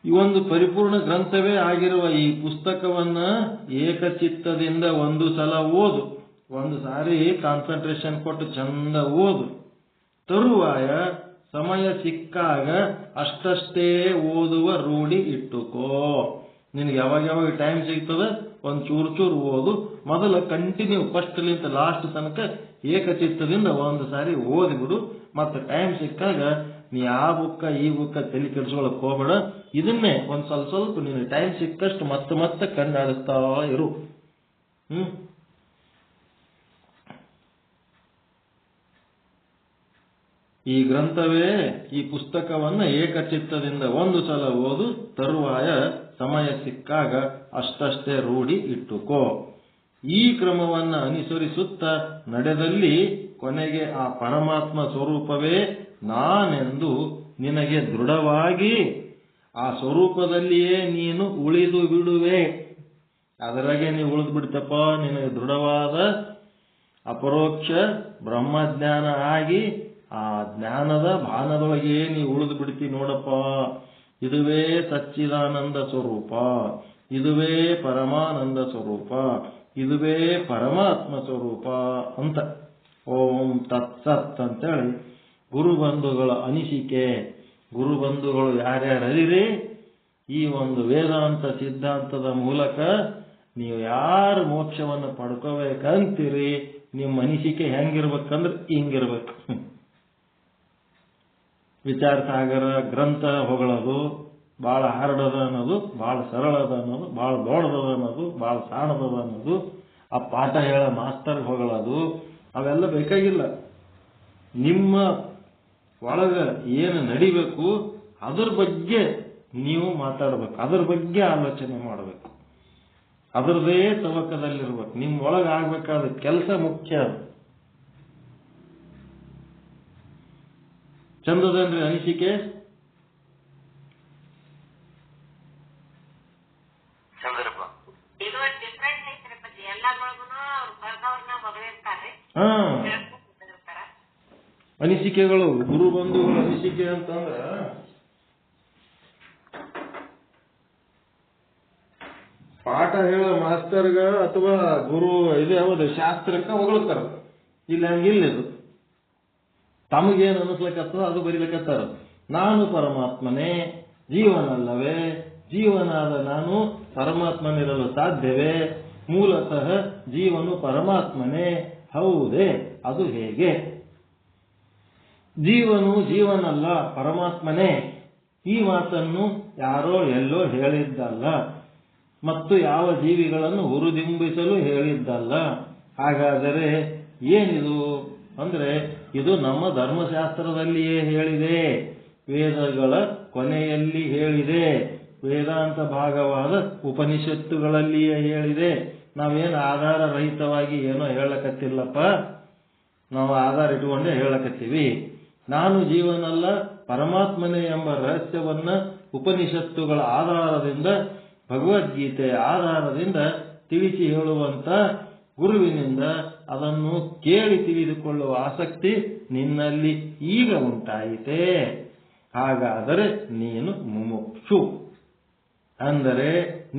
ಈ ಒಂದು ಪರಿಪೂರ್ಣ ಗ್ರಂಥವೇ ಆಗಿರುವ ಈ ಪುಸ್ತಕವನ್ನ ಏಕಚಿತ್ತದಿಂದ ಒಂದು ಸಲ ಓದು, ಒಂದು ಸಾರಿ ಕಾನ್ಸಂಟ್ರೇಷನ್ ಕೊಟ್ಟು ಚಂದ ಓದು. ತರುವಾಯ ಸಮಯ ಸಿಕ್ಕಾಗ ಅಷ್ಟಷ್ಟೇ ಓದುವ ರೂಢಿ ಇಟ್ಟುಕೋ. ನಿನಗೆ ಯಾವಾಗ ಟೈಮ್ ಸಿಗ್ತದೆ ಒಂದು ಚೂರು ಓದು. ಮೊದಲ ಕಂಟಿನ್ಯೂ ಫಸ್ಟ್ ಲಿಂತ ಲಾಸ್ಟ್ ತನಕ ಏಕಚಿತ್ತದಿಂದ ಒಂದು ಸಾರಿ ಓದಿಬಿಡು. ಮತ್ತೆ ಟೈಮ್ ಸಿಕ್ಕಾಗ ನೀ ಆ ಬುಕ್ಕ ಈ ಬುಕ್ಕ ತಲೆ ಕೆಡಿಸ್ಕೊಳಕ್ ಹೋಗ್ಬೇಡ. ಇದನ್ನೇ ಒಂದ್ ಸ್ವಲ್ಪ ನೀನು ಟೈಮ್ ಸಿಕ್ಕಷ್ಟು ಮತ್ತೆ ಕಣ್ಣಾಡಿಸ್ತಾ ಇರು. ಈ ಗ್ರಂಥವೇ ಈ ಪುಸ್ತಕವನ್ನ ಏಕಚಿತ್ತದಿಂದ ಒಂದು ಸಲ ಓದು. ತರುವಾಯ ಸಮಯ ಸಿಕ್ಕಾಗ ಅಷ್ಟಷ್ಟೇ ರೂಢಿ ಇಟ್ಟುಕೋ. ಈ ಕ್ರಮವನ್ನ ಅನುಸರಿಸುತ್ತಾ ನಡೆದಲ್ಲಿ ಕೊನೆಗೆ ಆ ಪರಮಾತ್ಮ ಸ್ವರೂಪವೇ ನಾನೆಂದು ನಿನಗೆ ದೃಢವಾಗಿ ಆ ಸ್ವರೂಪದಲ್ಲಿಯೇ ನೀನು ಉಳಿದು ಬಿಡುವೆ. ಅದರಾಗೆ ನೀವು ಉಳಿದು ಬಿಡ್ತಪ್ಪ. ನಿನಗೆ ದೃಢವಾದ ಅಪರೋಕ್ಷ ಬ್ರಹ್ಮಜ್ಞಾನ ಆಗಿ ಆ ಜ್ಞಾನದ ಭಾನದೊಳಗೆ ನೀವು ಉಳಿದು ಬಿಡ್ತಿ ನೋಡಪ್ಪ. ಇದುವೇ ಸಚ್ಚಿದಾನಂದ ಸ್ವರೂಪ, ಇದುವೇ ಪರಮಾನಂದ ಸ್ವರೂಪ, ಇದುವೇ ಪರಮಾತ್ಮ ಸ್ವರೂಪ ಅಂತ. ಓಂ ತತ್ಸತ್ ಅಂತೇಳಿ ಗುರುಬಂಧುಗಳ ಅನಿಸಿಕೆ. ಗುರುಬಂಧುಗಳು ಯಾರ್ಯಾರಿರಿ, ಈ ಒಂದು ವೇದಾಂತ ಸಿದ್ಧಾಂತದ ಮೂಲಕ ನೀವು ಯಾರು ಮೋಕ್ಷವನ್ನು ಪಡ್ಕೋಬೇಕಂತೀರಿ, ನಿಮ್ಮ ಅನಿಸಿಕೆ ಹೆಂಗಿರ್ಬೇಕಂದ್ರೆ ಹಿಂಗಿರ್ಬೇಕು. ವಿಚಾರ ಸಾಗರ ಗ್ರಂಥ ಹೊಗಳೋದು ಬಹಳ ಹಾರ್ಡದ ಅನ್ನೋದು, ಬಹಳ ಸರಳದ ಅನ್ನೋದು, ಬಹಳ ದೊಡ್ಡದದ ಅನ್ನೋದು, ಬಹಳ ಸಾಣದದ ಅನ್ನೋದು, ಆ ಪಾಠ ಹೇಳೋ ಮಾಸ್ತರ್ ಹೊಗಳೋದು ಅವೆಲ್ಲ ಬೇಕಾಗಿಲ್ಲ. ನಿಮ್ಮ ಒಳಗ ಏನು ನಡಿಬೇಕು ಅದ್ರ ಬಗ್ಗೆ ನೀವು ಮಾತಾಡಬೇಕು, ಅದ್ರ ಬಗ್ಗೆ ಆಲೋಚನೆ ಮಾಡಬೇಕು, ಅದರದೇ ತವಕದಲ್ಲಿರ್ಬೇಕು. ನಿಮ್ಮ ಒಳಗೆ ಆಗ್ಬೇಕಾದ ಕೆಲಸ ಮುಖ್ಯ. ಚಂದದೇನ್ರಿ ಅನಿಸಿಕೆ? ಅನಿಸಿಕೆಗಳು ಗುರು ಬಂಧುಗಳ ಅನಿಸಿಕೆ ಅಂತಂದ್ರ ಪಾಠ ಹೇಳೋ ಮಾಸ್ತರ್ಗ ಅಥವಾ ಗುರು ಇದು ಯಾವುದು ಶಾಸ್ತ್ರಕ್ಕ ಹೊಗಳ್ತಾರ. ಇಲ್ಲ ಹಂಗಿಲ್ಲಿದು ತಮಗೇನು ಅನಿಸ್ಲಿಕ್ಕತ್ತೋ ಅದು ಬರೀಲಿಕ್ಕತ್ತಾರ. ನಾನು ಪರಮಾತ್ಮನೇ, ಜೀವನಲ್ಲವೇ, ಜೀವನಾದ ನಾನು ಪರಮಾತ್ಮನಿರಲು ಸಾಧ್ಯವೇ, ಮೂಲತಃ ಜೀವನು ಪರಮಾತ್ಮನೇ, ಹೌದೇ, ಅದು ಹೇಗೆ? ಜೀವನು ಜೀವನಲ್ಲ, ಪರಮಾತ್ಮನೇ. ಈ ಮಾತನ್ನು ಯಾರೋ ಎಲ್ಲೋ ಹೇಳಿದ್ದಲ್ಲ ಮತ್ತು ಯಾವ ಜೀವಿಗಳನ್ನು ಹುರಿದುಂಬಿಸಲು ಹೇಳಿದ್ದಲ್ಲ. ಹಾಗಾದರೆ ಏನಿದು ಅಂದ್ರೆ ಇದು ನಮ್ಮ ಧರ್ಮಶಾಸ್ತ್ರದಲ್ಲಿಯೇ ಹೇಳಿದೆ, ವೇದಗಳ ಕೊನೆಯಲ್ಲಿ ಹೇಳಿದೆ, ವೇದಾಂತ ಭಾಗವಾದ ಉಪನಿಷತ್ತುಗಳಲ್ಲಿಯೇ ಹೇಳಿದೆ. ನಾವೇನು ಆಧಾರ ರಹಿತವಾಗಿ ಏನೋ ಹೇಳಕತ್ತಿಲ್ಲಪ್ಪ, ನಾವು ಆಧಾರ ಇಟ್ಟುಕೊಂಡೇ ಹೇಳಕತ್ತೀವಿ. ನಾನು ಜೀವನಲ್ಲ ಪರಮಾತ್ಮನೇ ಎಂಬ ರಹಸ್ಯವನ್ನ ಉಪನಿಷತ್ತುಗಳ ಆಧಾರದಿಂದ, ಭಗವದ್ಗೀತೆಯ ಆಧಾರದಿಂದ ತಿಳಿಸಿ ಹೇಳುವಂತ ಗುರುವಿನಿಂದ ಅದನ್ನು ಕೇಳಿ ತಿಳಿದುಕೊಳ್ಳುವ ಆಸಕ್ತಿ ನಿನ್ನಲ್ಲಿ ಈಗ ಉಂಟಾಯಿತೆ. ಹಾಗಾದರೆ ನೀನು ಮುಮುಕ್ಷು. ಅಂದರೆ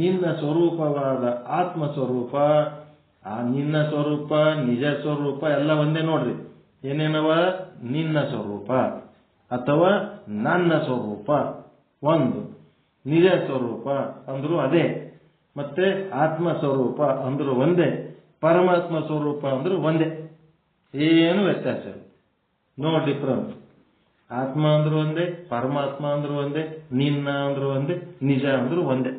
ನಿನ್ನ ಸ್ವರೂಪವಾದ ಆತ್ಮ ಸ್ವರೂಪ, ಆ ನಿನ್ನ ಸ್ವರೂಪ, ನಿಜ ಸ್ವರೂಪ ಎಲ್ಲ ಒಂದೇ ನೋಡ್ರಿ. ಏನೇನವ? ನಿನ್ನ ಸ್ವರೂಪ ಅಥವಾ ನನ್ನ ಸ್ವರೂಪ ಒಂದು, ನಿಜ ಸ್ವರೂಪ ಅಂದ್ರು ಅದೇ, ಮತ್ತೆ ಆತ್ಮ ಸ್ವರೂಪ ಅಂದ್ರು ಒಂದೇ, ಪರಮಾತ್ಮ ಸ್ವರೂಪ ಅಂದ್ರು ಒಂದೇ. ಏನು ವ್ಯತ್ಯಾಸ? No difference. ಆತ್ಮ ಅಂದ್ರು ಒಂದೇ, ಪರಮಾತ್ಮ ಅಂದ್ರು ಒಂದೇ, ನಿನ್ನ ಅಂದ್ರು ಒಂದೇ, ನಿಜ ಅಂದ್ರು ಒಂದೇ.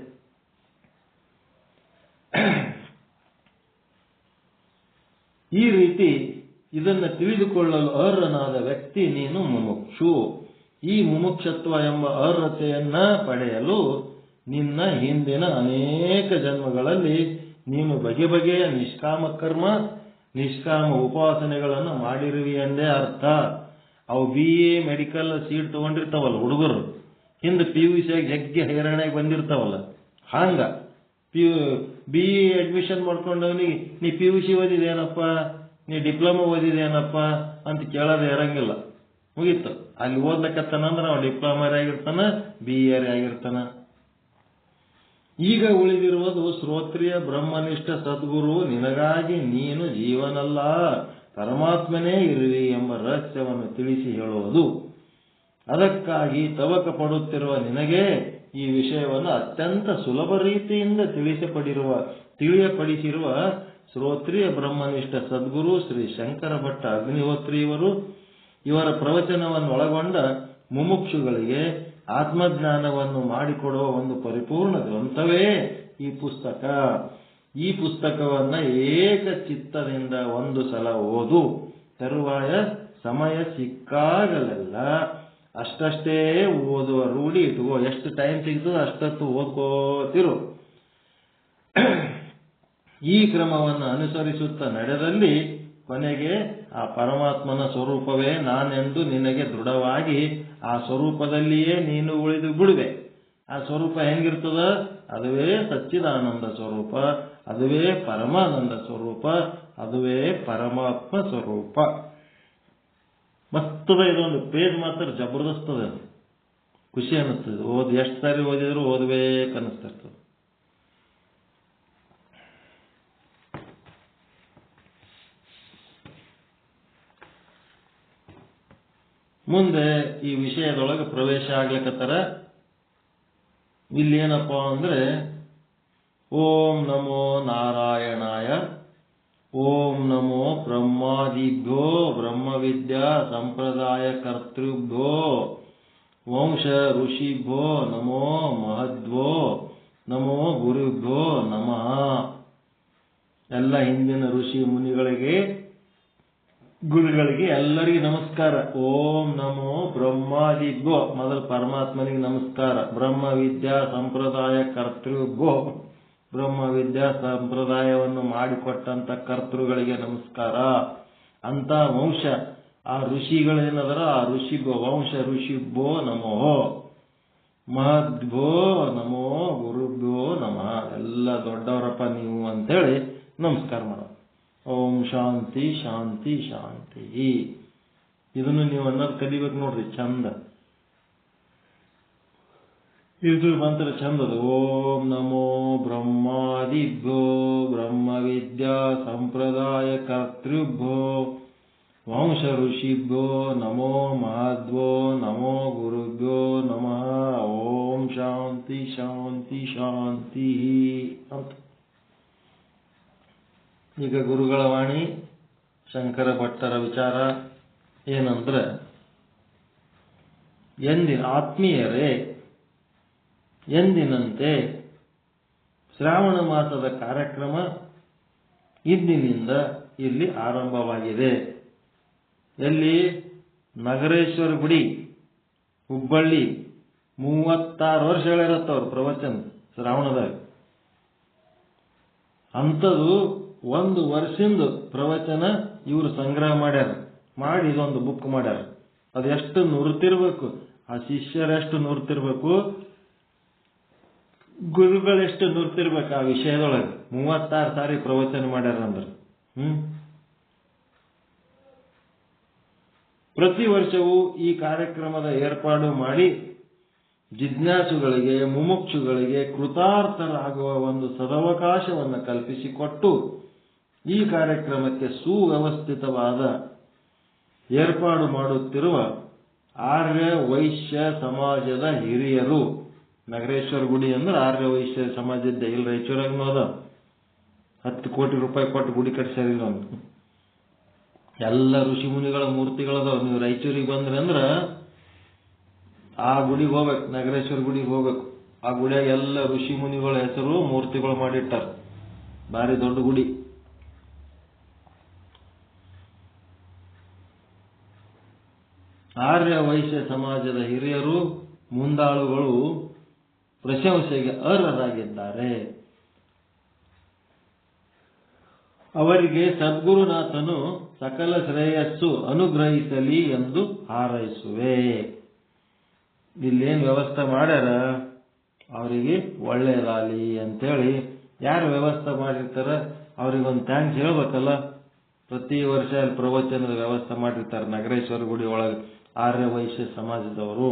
ಈ ರೀತಿ ಇದನ್ನು ತಿಳಿದುಕೊಳ್ಳಲು ಅರ್ಹನಾದ ವ್ಯಕ್ತಿ ನೀನು ಮುಮುಕ್ಷು. ಈ ಮುಮುಕ್ಷತ್ವ ಎಂಬ ಅರ್ಹತೆಯನ್ನ ಪಡೆಯಲು ನಿನ್ನ ಹಿಂದಿನ ಅನೇಕ ಜನ್ಮಗಳಲ್ಲಿ ನೀನು ಬಗೆ ಬಗೆಯ ನಿಷ್ಕಾಮ ಕರ್ಮ, ನಿಷ್ಕಾಮ ಉಪಾಸನೆಗಳನ್ನು ಮಾಡಿರುವಿ ಎಂದೇ ಅರ್ಥ. ಅವು BA ಮೆಡಿಕಲ್ ಸೀಟ್ ತಗೊಂಡಿರ್ತಾವಲ್ಲ ಹುಡುಗರು, ಹಿಂದೆ PUC ಜಗ್ಗಿ ಹೈರಾಣಾಗಿ ಬಂದಿರ್ತಾವಲ್ಲ, ಹಂಗ BE ಅಡ್ಮಿಷನ್ ಮಾಡ್ಕೊಂಡವನಿಗೆ ನೀ PUC ಓದಿದೇನಪ್ಪ, ನೀ ಡಿಪ್ಲೊಮಾ ಓದಿದೇನಪ್ಪ ಅಂತ ಕೇಳೋದೇ ಇರಂಗಿಲ್ಲ. ಮುಗೀತು, ಅಲ್ಲಿ ಓದ್ಲಕತ್ತಾನಂದ್ರೆ ನಾವು ಡಿಪ್ಲೊಮಾರೇ ಆಗಿರ್ತಾನ, BA ಆಗಿರ್ತಾನ. ಈಗ ಉಳಿದಿರುವುದು ಶ್ರೋತ್ರಿಯ ಬ್ರಹ್ಮನಿಷ್ಠ ಸದ್ಗುರು ನಿನಗಾಗಿ ನೀನು ಜೀವನಲ್ಲ ಪರಮಾತ್ಮನೇ ಇರುವಿ ಎಂಬ ರಹಸ್ಯವನ್ನು ತಿಳಿಸಿ ಹೇಳುವುದು. ಅದಕ್ಕಾಗಿ ತವಕ ಪಡುತ್ತಿರುವ ನಿನಗೆ ಈ ವಿಷಯವನ್ನು ಅತ್ಯಂತ ಸುಲಭ ರೀತಿಯಿಂದ ತಿಳಿಯಪಡಿಸಿರುವ ಶ್ರೋತ್ರಿಯ ಬ್ರಹ್ಮನಿಷ್ಠ ಸದ್ಗುರು ಶ್ರೀ ಶಂಕರ ಭಟ್ಟ ಅಗ್ನಿಹೋತ್ರಿಯವರು ಇವರ ಪ್ರವಚನವನ್ನು ಒಳಗೊಂಡ ಮುಮುಕ್ಷುಗಳಿಗೆ ಆತ್ಮಜ್ಞಾನವನ್ನು ಮಾಡಿಕೊಡುವ ಒಂದು ಪರಿಪೂರ್ಣ ಗ್ರಂಥವೇ ಈ ಪುಸ್ತಕ. ಈ ಪುಸ್ತಕವನ್ನ ಏಕಚಿತ್ತದಿಂದ ಒಂದು ಸಲ ಓದು. ತರುವಾಯ ಸಮಯ ಸಿಕ್ಕಾಗಲೆಲ್ಲ ಅಷ್ಟಷ್ಟೇ ಓದುವ ರೂಢಿ ಇಟ್ಕೋ. ಎಷ್ಟು ಟೈಮ್ ಸಿಗ್ತದೋ ಅಷ್ಟೊತ್ತು ಓದ್ಕೋತಿರು. ಈ ಕ್ರಮವನ್ನು ಅನುಸರಿಸುತ್ತಾ ನಡೆದಲ್ಲಿ ಕೊನೆಗೆ ಆ ಪರಮಾತ್ಮನ ಸ್ವರೂಪವೇ ನಾನೆಂದು ನಿನಗೆ ದೃಢವಾಗಿ ಆ ಸ್ವರೂಪದಲ್ಲಿಯೇ ನೀನು ಉಳಿದು ಬಿಡುವೆ. ಆ ಸ್ವರೂಪ ಹೆಂಗಿರ್ತದ? ಅದುವೇ ಸಚ್ಚಿದಾನಂದ ಸ್ವರೂಪ, ಅದುವೇ ಪರಮಾನಂದ ಸ್ವರೂಪ, ಅದುವೇ ಪರಮಾತ್ಮ ಸ್ವರೂಪ. ಮಸ್ತದ ಇದೊಂದು ಪೇಜ್ ಮಾತ್ರ ಜಬರ್ದಸ್ತದ, ಖುಷಿ ಅನ್ನಿಸ್ತದೆ. ಎಷ್ಟು ಸಾರಿ ಓದಿದ್ರು ಓದಬೇಕನ್ನಿಸ್ತಿರ್ತದೆ. ಮುಂದೆ ಈ ವಿಷಯದೊಳಗೆ ಪ್ರವೇಶ ಆಗ್ಲಿಕ್ಕತ್ತಾರ. ಇಲ್ಲೇನಪ್ಪ ಅಂದ್ರೆ ಓಂ ನಮೋ ನಾರಾಯಣಾಯ, ಓಂ ನಮೋ ಬ್ರಹ್ಮಾದಿಭ್ಯೋ ಬ್ರಹ್ಮವಿದ್ಯಾ ಸಂಪ್ರದಾಯ ಕರ್ತೃಭ್ಯೋ ವಂಶ ಋಷಿಭ್ಯೋ ನಮೋ ಮಹದ್ವೋ ನಮೋ ಗುರುಭ್ಯೋ ನಮಃ. ಎಲ್ಲ ಹಿಂದಿನ ಋಷಿ ಮುನಿಗಳಿಗೆ, ಗುರುಗಳಿಗೆ ಎಲ್ಲರಿಗೂ ನಮಸ್ಕಾರ. ಓಂ ನಮೋ ಬ್ರಹ್ಮಾದಿಭ್ಯೋ, ಮೊದಲು ಪರಮಾತ್ಮನಿಗೆ ನಮಸ್ಕಾರ. ಬ್ರಹ್ಮವಿದ್ಯಾ ಸಂಪ್ರದಾಯ ಕರ್ತೃಭ್ಯೋ, ಬ್ರಹ್ಮವಿದ್ಯಾ ಸಂಪ್ರದಾಯವನ್ನು ಮಾಡಿಕೊಟ್ಟಂತ ಕರ್ತೃಗಳಿಗೆ ನಮಸ್ಕಾರ. ಅಂತ ವಂಶ ಆ ಋಷಿಗಳೇನದರ ಆ ಋಷಿಭ್ಯೋ, ವಂಶ ಋಷಿಭ್ಯೋ ನಮೋ ಮಹದ್ಭ್ಯೋ ನಮೋ ಗುರುಭ್ಯೋ ನಮಃ. ಎಲ್ಲ ದೊಡ್ಡವರಪ್ಪ ನೀವು ಅಂತೇಳಿ ನಮಸ್ಕಾರ ಮಾಡ. ಓಂ ಶಾಂತಿ ಶಾಂತಿ ಶಾಂತಿ. ಇದನ್ನು ನೀವು ಅನ್ನೋದು ಕಲಿಬೇಕು ನೋಡ್ರಿ, ಚಂದ. ಇದು ಮಂತ್ರ ಚಂದದ. ಓಂ ನಮೋ ಬ್ರಹ್ಮಾದಿಭ್ಯೋ ಬ್ರಹ್ಮವಿದ್ಯಾ ಸಂಪ್ರದಾಯ ಕರ್ತೃಭ್ಯೋ ವಂಶ ಋಷಿಭ್ಯೋ ನಮೋ ಮಹದ್ವೋ ನಮೋ ಗುರುಭ್ಯೋ ನಮಃ. ಓಂ ಶಾಂತಿ ಶಾಂತಿ ಶಾಂತಿ ಅಂತ. ಈಗ ಗುರುಗಳ ವಾಣಿ ಶಂಕರ ಭಟ್ಟರ ವಿಚಾರ ಏನಂದ್ರೆ, ಆತ್ಮೀಯರೇ, ಎಂದಿನಂತೆ ಶ್ರಾವಣ ಮಾಸದ ಕಾರ್ಯಕ್ರಮ ಇಂದಿನಿಂದ ಇಲ್ಲಿ ಆರಂಭವಾಗಿದೆ. ಎಲ್ಲಿ? ನಗರೇಶ್ವರ ಗುಡಿ, ಹುಬ್ಬಳ್ಳಿ. 36 ವರ್ಷಗಳಿರತ್ತವ್ರ ಪ್ರವಚನ ಶ್ರಾವಣದಾಗ. ಅಂಥದ್ದು 1 ವರ್ಷದಿಂದ ಪ್ರವಚನ ಇವರು ಸಂಗ್ರಹ ಮಾಡ್ಯಾರ. ಮಾಡಿ ಇದೊಂದು ಬುಕ್ ಮಾಡ್ಯಾರ. ಅದೆಷ್ಟು ನುರ್ತಿರ್ಬೇಕು, ಆ ಶಿಷ್ಯರೆಷ್ಟು ನುರ್ತಿರ್ಬೇಕು, ಗುರುಗಳೆಷ್ಟು ನುರ್ತಿರ್ಬೇಕು ಆ ವಿಷಯದೊಳಗೆ. 36 ಸಾರಿ ಪ್ರವಚನ ಮಾಡ್ಯಾರ ಅಂದ್ರೆ. ಪ್ರತಿ ವರ್ಷವೂ ಈ ಕಾರ್ಯಕ್ರಮದ ಏರ್ಪಾಡು ಮಾಡಿ ಜಿಜ್ಞಾಸುಗಳಿಗೆ, ಮುಮುಕ್ಷುಗಳಿಗೆ ಕೃತಾರ್ಥರಾಗುವ ಒಂದು ಸದವಕಾಶವನ್ನು ಕಲ್ಪಿಸಿಕೊಟ್ಟು ಈ ಕಾರ್ಯಕ್ರಮಕ್ಕೆ ಸುವ್ಯವಸ್ಥಿತವಾದ ಏರ್ಪಾಡು ಮಾಡುತ್ತಿರುವ ಆರ್ಯ ವೈಶ್ಯ ಸಮಾಜದ ಹಿರಿಯರು. ನಗರೇಶ್ವರ ಗುಡಿ ಅಂದ್ರೆ ಆರ್ಯ ವೈಶ್ಯ ಸಮಾಜದ. ಇಲ್ಲಿ ರಾಯಚೂರಾಗ ಅದ 10 ಕೋಟಿ ರೂಪಾಯಿ ಕೊಟ್ಟು ಗುಡಿ ಕಟ್ಸ್ಯಾರಿಲ್ಲ ಅಂತ. ಎಲ್ಲ ಋಷಿ ಮುನಿಗಳ ಮೂರ್ತಿಗಳದಾವ. ನೀವು ರಾಯಚೂರಿಗೆ ಬಂದ್ರಿ ಅಂದ್ರ ಆ ಗುಡಿಗೆ ಹೋಗ್ಬೇಕು, ನಗರೇಶ್ವರ ಗುಡಿಗೆ ಹೋಗ್ಬೇಕು. ಆ ಗುಡಿಯಾಗ ಎಲ್ಲ ಋಷಿ ಮುನಿಗಳ ಹೆಸರು ಮೂರ್ತಿಗಳು ಮಾಡಿಟ್ಟಾರ. ಭಾರಿ ದೊಡ್ಡ ಗುಡಿ. ಆರ್ಯ ವೈಶ್ಯ ಸಮಾಜದ ಹಿರಿಯರು, ಮುಂದಾಳುಗಳು ಪ್ರಶಂಸೆಗೆ ಅರ್ಹರಾಗಿದ್ದಾರೆ. ಅವರಿಗೆ ಸದ್ಗುರುನಾಥನು ಸಕಲ ಶ್ರೇಯಸ್ಸು ಅನುಗ್ರಹಿಸಲಿ ಎಂದು ಹಾರೈಸುವೆ. ಇಲ್ಲೇನು ವ್ಯವಸ್ಥೆ ಮಾಡ್ಯಾರ ಅವರಿಗೆ ಒಳ್ಳೇದಾಗಲಿ ಅಂತೇಳಿ ಯಾರು ವ್ಯವಸ್ಥೆ ಮಾಡಿರ್ತಾರ ಅವ್ರಿಗೊಂದು ಥ್ಯಾಂಕ್ಸ್ ಹೇಳ್ಬೇಕಲ್ಲ. ಪ್ರತಿ ವರ್ಷ ಅಲ್ಲಿ ಪ್ರವಚನದ ವ್ಯವಸ್ಥೆ ಮಾಡಿರ್ತಾರೆ ನಗರೇಶ್ವರ ಗುಡಿ ಒಳಗೆ ಆರ್ಯ ವೈಶ್ಯ ಸಮಾಜದವರು.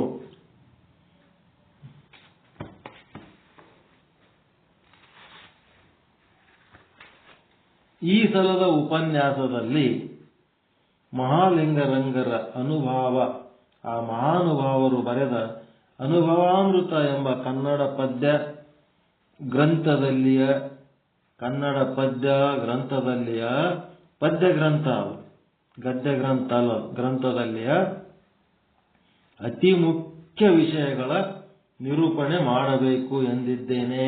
ಈ ಸಲದ ಉಪನ್ಯಾಸದಲ್ಲಿ ಮಹಾಲಿಂಗರಂಗರ ಅನುಭವ, ಆ ಮಹಾನುಭಾವರು ಬರೆದ ಅನುಭವಾಮೃತ ಎಂಬ ಕನ್ನಡ ಪದ್ಯ ಗ್ರಂಥದಲ್ಲಿಯ ಪದ್ಯ ಗ್ರಂಥ, ಗದ್ಯ ಗ್ರಂಥದಲ್ಲಿಯ ಅತಿ ಮುಖ್ಯ ವಿಷಯಗಳ ನಿರೂಪಣೆ ಮಾಡಬೇಕು ಎಂದಿದ್ದೇನೆ.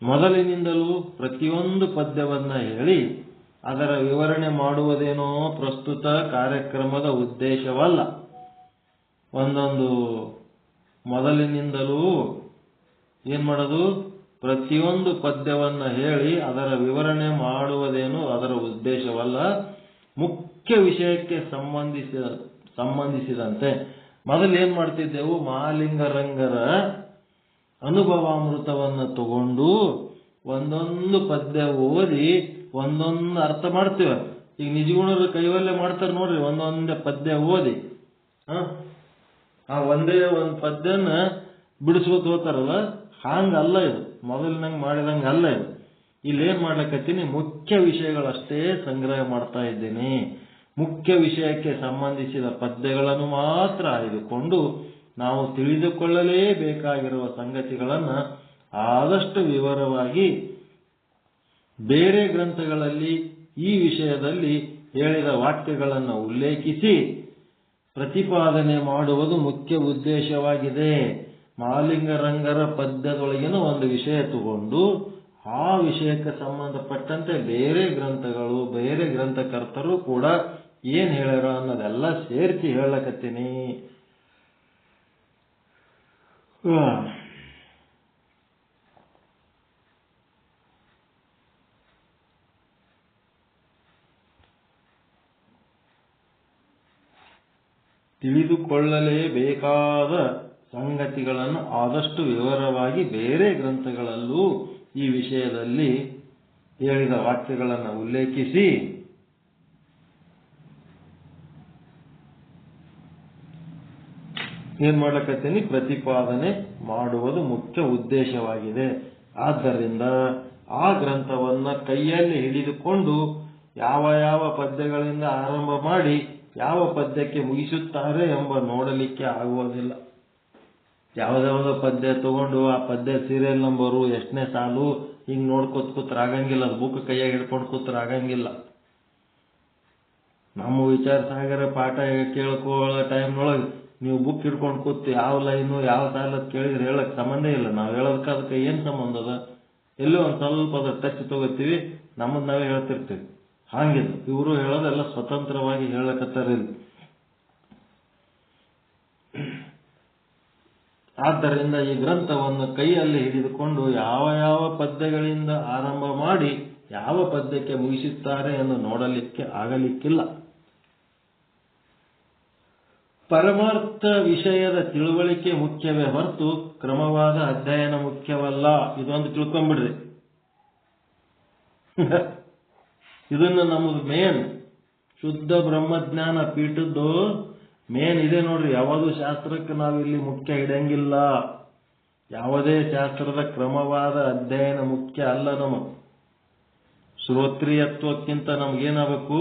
ಮೊದಲಿನಿಂದಲೂ ಪ್ರತಿಯೊಂದು ಪದ್ಯವನ್ನ ಹೇಳಿ ಅದರ ವಿವರಣೆ ಮಾಡುವುದೇನೋ ಪ್ರಸ್ತುತ ಕಾರ್ಯಕ್ರಮದ ಉದ್ದೇಶವಲ್ಲ. ಮೊದಲಿನಿಂದಲೂ ಏನ್ ಮಾಡೋದು? ಪ್ರತಿಯೊಂದು ಪದ್ಯವನ್ನ ಹೇಳಿ ಅದರ ವಿವರಣೆ ಮಾಡುವುದೇನು ಅದರ ಉದ್ದೇಶವಲ್ಲ. ಮುಖ್ಯ ವಿಷಯಕ್ಕೆ ಸಂಬಂಧಿಸಿದಂತೆ ಮೊದಲು ಏನ್ ಮಾಡ್ತಿದ್ದೆವು? ಮಹಾಲಿಂಗರಂಗರ ಅನುಭವಾಮೃತವನ್ನು ತಗೊಂಡು ಒಂದೊಂದು ಪದ್ಯ ಓದಿ ಒಂದೊಂದು ಅರ್ಥ ಮಾಡ್ತೇವೆ. ಈಗ ನಿಜಗುಣರು ಕೈವಲ್ಯ ಮಾಡ್ತಾರೆ ನೋಡ್ರಿ, ಒಂದೊಂದೇ ಪದ್ಯ ಓದಿ ಆ ಒಂದೇ ಒಂದು ಪದ್ಯನ ಬಿಡಿಸ್ಕೊತ ಹೋಗ್ತಾರಲ್ಲ, ಹಾಂಗಲ್ಲ ಇದು. ಮೊದಲಿನಂಗೆ ಮಾಡಿದಂಗೆ ಅಲ್ಲ ಇದು. ಇಲ್ಲೇನ್ ಮಾಡ್ಲಕತ್ತೀನಿ? ಮುಖ್ಯ ವಿಷಯಗಳಷ್ಟೇ ಸಂಗ್ರಹ ಮಾಡ್ತಾ ಇದ್ದೀನಿ. ಮುಖ್ಯ ವಿಷಯಕ್ಕೆ ಸಂಬಂಧಿಸಿದ ಪದ್ಯಗಳನ್ನು ಮಾತ್ರ ಆಯ್ದುಕೊಂಡು ನಾವು ತಿಳಿದುಕೊಳ್ಳಲೇಬೇಕಾಗಿರುವ ಸಂಗತಿಗಳನ್ನ ಆದಷ್ಟು ವಿವರವಾಗಿ ಬೇರೆ ಗ್ರಂಥಗಳಲ್ಲಿ ಈ ವಿಷಯದಲ್ಲಿ ಹೇಳಿದ ವಾಕ್ಯಗಳನ್ನು ಉಲ್ಲೇಖಿಸಿ ಪ್ರತಿಪಾದನೆ ಮಾಡುವುದು ಮುಖ್ಯ ಉದ್ದೇಶವಾಗಿದೆ. ಮಹಾಲಿಂಗರಂಗರ ಪದ್ಯದೊಳಗಿನ ಒಂದು ವಿಷಯ ತಗೊಂಡು ಆ ವಿಷಯಕ್ಕೆ ಸಂಬಂಧಪಟ್ಟಂತೆ ಬೇರೆ ಗ್ರಂಥಗಳು, ಬೇರೆ ಗ್ರಂಥಕರ್ತರು ಕೂಡ ಏನ್ ಹೇಳ್ಯಾರ ಅನ್ನೋದೆಲ್ಲ ಸೇರಿಸಿ ಹೇಳಕತ್ತೀನಿ. ತಿಳಿದುಕೊಳ್ಳಲೇಬೇಕಾದ ಸಂಗತಿಗಳನ್ನು ಆದಷ್ಟು ವಿವರವಾಗಿ ಬೇರೆ ಗ್ರಂಥಗಳಲ್ಲೂ ಈ ವಿಷಯದಲ್ಲಿ ಹೇಳಿದ ವಾಕ್ಯಗಳನ್ನು ಉಲ್ಲೇಖಿಸಿ ಏನ್ ಮಾಡ್ಲಕತ್ತೀನಿ? ಪ್ರತಿಪಾದನೆ ಮಾಡುವುದು ಮುಖ್ಯ ಉದ್ದೇಶವಾಗಿದೆ. ಆದ್ದರಿಂದ ಆ ಗ್ರಂಥವನ್ನ ಕೈಯಲ್ಲಿ ಹಿಡಿದುಕೊಂಡು ಯಾವ ಯಾವ ಪದ್ಯಗಳಿಂದ ಆರಂಭ ಮಾಡಿ ಯಾವ ಪದ್ಯಕ್ಕೆ ಮುಗಿಸುತ್ತಾರೆ ಎಂಬ ನೋಡಲಿಕ್ಕೆ ಆಗುವುದಿಲ್ಲ. ಯಾವ್ದಾವುದೋ ಪದ್ಯ ತಗೊಂಡು ಆ ಪದ್ಯ ಸೀರಿಯಲ್ ನಂಬರು, ಎಷ್ಟನೇ ಸಾಲು ಹಿಂಗ್ ನೋಡ್ಕೊತ್ ಕೂತ್ರ ಆಗಂಗಿಲ್ಲ. ಅದು ಬುಕ್ ಕೈಯಾಗ ಹಿಡ್ಕೊಂಡು ಕೂತ್ರ ಆಗಂಗಿಲ್ಲ. ನಮ್ಮ ವಿಚಾರ ಸಾಗರ ಪಾಠ ಕೇಳ್ಕೊಳ್ಳೋ ಟೈಮ್ನೊಳಗೆ ನೀವು ಬುಕ್ ಹಿಡ್ಕೊಂಡು ಕೂತು ಯಾವ ಲೈನು ಯಾವ ಸಾಲ ಕೇಳಿದ್ರೆ ಹೇಳಕ್ ಸಂಬಂಧ ಇಲ್ಲ. ನಾವು ಹೇಳೋದಕ್ಕೆ ಅದಕ್ಕೆ ಏನ್ ಸಂಬಂಧ ಅದ? ಎಲ್ಲೋ ಒಂದ್ ಸ್ವಲ್ಪ ಅದ ಟಚ್ ತಗೋತೀವಿ, ನಮ್ಮದ್ ನಾವೇ ಹೇಳ್ತಿರ್ತೀವಿ. ಹಾಗಿಲ್ಲ, ಇವರು ಹೇಳೋದೆಲ್ಲ ಸ್ವತಂತ್ರವಾಗಿ ಹೇಳಕತ್ತಾರಿಲ್ಲ. ಆದ್ದರಿಂದ ಈ ಗ್ರಂಥವನ್ನು ಕೈಯಲ್ಲಿ ಹಿಡಿದುಕೊಂಡು ಯಾವ ಯಾವ ಪದ್ಯಗಳಿಂದ ಆರಂಭ ಮಾಡಿ ಯಾವ ಪದ್ಯಕ್ಕೆ ಮುಗಿಸುತ್ತಾರೆ ಎಂದು ನೋಡಲಿಕ್ಕೆ ಆಗಲಿಕ್ಕಿಲ್ಲ. ಪರಮಾರ್ಥ ವಿಷಯದ ತಿಳುವಳಿಕೆ ಮುಖ್ಯವೇ ಹೊರತು ಕ್ರಮವಾದ ಅಧ್ಯಯನ ಮುಖ್ಯವಲ್ಲ. ಇದೊಂದು ತಿಳ್ಕೊಂಡ್ಬಿಡ್ರಿ. ಇದನ್ನ ನಮ್ಮದು ಮೇನ್ ಶುದ್ಧ ಬ್ರಹ್ಮಜ್ಞಾನ ಪೀಠದ್ದು ಮೇನ್ ಇದೆ ನೋಡ್ರಿ. ಯಾವುದು ಶಾಸ್ತ್ರಕ್ಕೆ ನಾವಿಲ್ಲಿ ಮುಖ್ಯ ಹಿಡಂಗಿಲ್ಲ. ಯಾವುದೇ ಶಾಸ್ತ್ರದ ಕ್ರಮವಾದ ಅಧ್ಯಯನ ಮುಖ್ಯ ಅಲ್ಲ. ನಮ್ಮ ಶ್ರೋತ್ರಿಯತ್ವಕ್ಕಿಂತ ನಮ್ಗೇನಾಗಬೇಕು?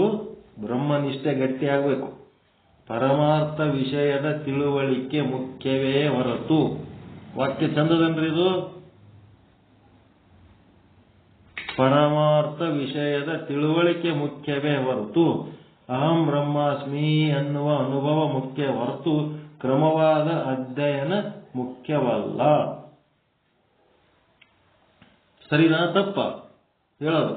ಬ್ರಹ್ಮನಿಷ್ಠೆ ಗಟ್ಟಿಯಾಗಬೇಕು. ಪರಮಾರ್ಥ ವಿಷಯದ ತಿಳುವಳಿಕೆ ಮುಖ್ಯವೇ ಹೊರತು, ವಾಕ್ಯ ಚಂದದನ್ರಿ ಇದು. ಪರಮಾರ್ಥ ವಿಷಯದ ತಿಳುವಳಿಕೆ ಮುಖ್ಯವೇ ಹೊರತು ಅಹಂ ಬ್ರಹ್ಮಾಸ್ಮಿ ಅನ್ನುವ ಅನುಭವ ಮುಖ್ಯ ಹೊರತು ಕ್ರಮವಾದ ಅಧ್ಯಯನ ಮುಖ್ಯವಲ್ಲ. ಸರಿನಾ ತಪ್ಪ ಹೇಳೋದು?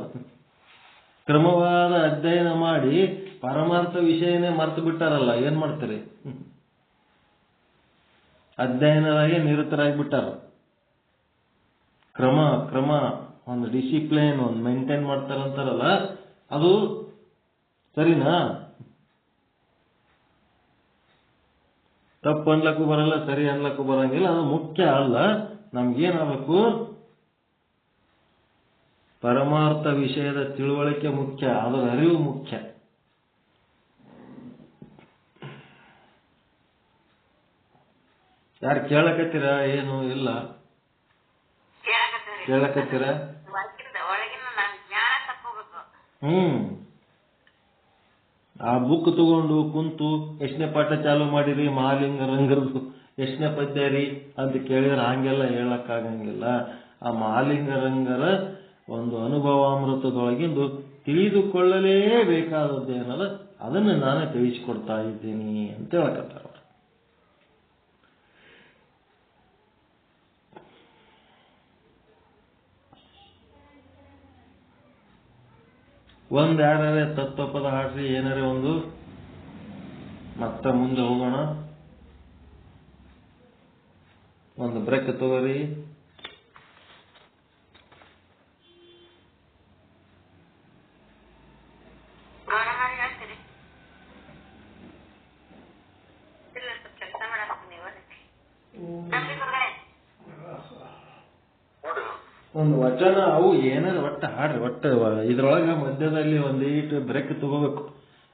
ಕ್ರಮವಾದ ಅಧ್ಯಯನ ಮಾಡಿ ಪರಮಾರ್ಥ ವಿಷಯನೇ ಮರ್ತು ಬಿಟ್ಟಾರಲ್ಲ, ಏನ್ ಮಾಡ್ತೀರಿ? ಅಧ್ಯಯನದಾಗೆ ನಿರತರಾಗಿಬಿಟ್ಟಾರ. ಕ್ರಮ ಒಂದು ಡಿಸಿಪ್ಲಿನ್ ಒಂದು ಮೇಂಟೈನ್ ಮಾಡ್ತಾರಂತಾರಲ್ಲ, ಅದು ಸರಿನಾ? ತಪ್ಪು ಅನ್ಲಕ್ಕೂ ಬರಲ್ಲ, ಸರಿ ಅನ್ಲಕ್ಕೂ ಬರಂಗಿಲ್ಲ. ಅದು ಮುಖ್ಯ ಅಲ್ಲ. ನಮ್ಗೇನಾಗಬೇಕು? ಪರಮಾರ್ಥ ವಿಷಯದ ತಿಳುವಳಿಕೆ ಮುಖ್ಯ, ಅದರ ಅರಿವು ಮುಖ್ಯ. ಯಾರು ಕೇಳಕತ್ತೀರಾ? ಏನು ಇಲ್ಲ ಕೇಳಕತ್ತೀರಾ? ಒಳಗಿನ ನಾನು ಆ ಬುಕ್ ತಗೊಂಡು ಕುಂತು ಎಷ್ಟನೇ ಪಾಠ ಚಾಲು ಮಾಡಿರಿ ಮಹಾಲಿಂಗ ರಂಗರದು ಎಷ್ಟನೇ ಪದ್ಯ ರೀ ಅಂತ ಕೇಳಿದ್ರೆ ಹಂಗೆಲ್ಲ ಹೇಳಕ್ಕಾಗಂಗಿಲ್ಲ. ಆ ಮಹಾಲಿಂಗ ರಂಗರ ಒಂದು ಅನುಭವಾಮೃತದೊಳಗಿಂದು ತಿಳಿದುಕೊಳ್ಳಲೇಬೇಕಾದದ್ದೇನಲ್ಲ ಅದನ್ನು ನಾನು ತಿಳಿಸಿಕೊಡ್ತಾ ಇದ್ದೀನಿ ಅಂತ ಹೇಳಕತ್ತಾರ. ಒಂದು ಯಾರೇ ತತ್ವಪದ ಹಾಡ್ರಿ, ಏನಾರೇ ಒಂದು, ಮತ್ತೆ ಮುಂದೆ ಹೋಗೋಣ. ಒಂದು ಬ್ರೇಕ್ ತಗೋರಿ. ಒಂದು ವಚನ ಅವು ಏನಾರ ಒಟ್ಟು ಹಾಡ್ರಿ, ಒಟ್ಟು ಇದ್ರೊಳಗೆ ಮಧ್ಯದಲ್ಲಿ ಒಂದೀಟು ಬ್ರೇಕ್ ತಗೋಬೇಕು.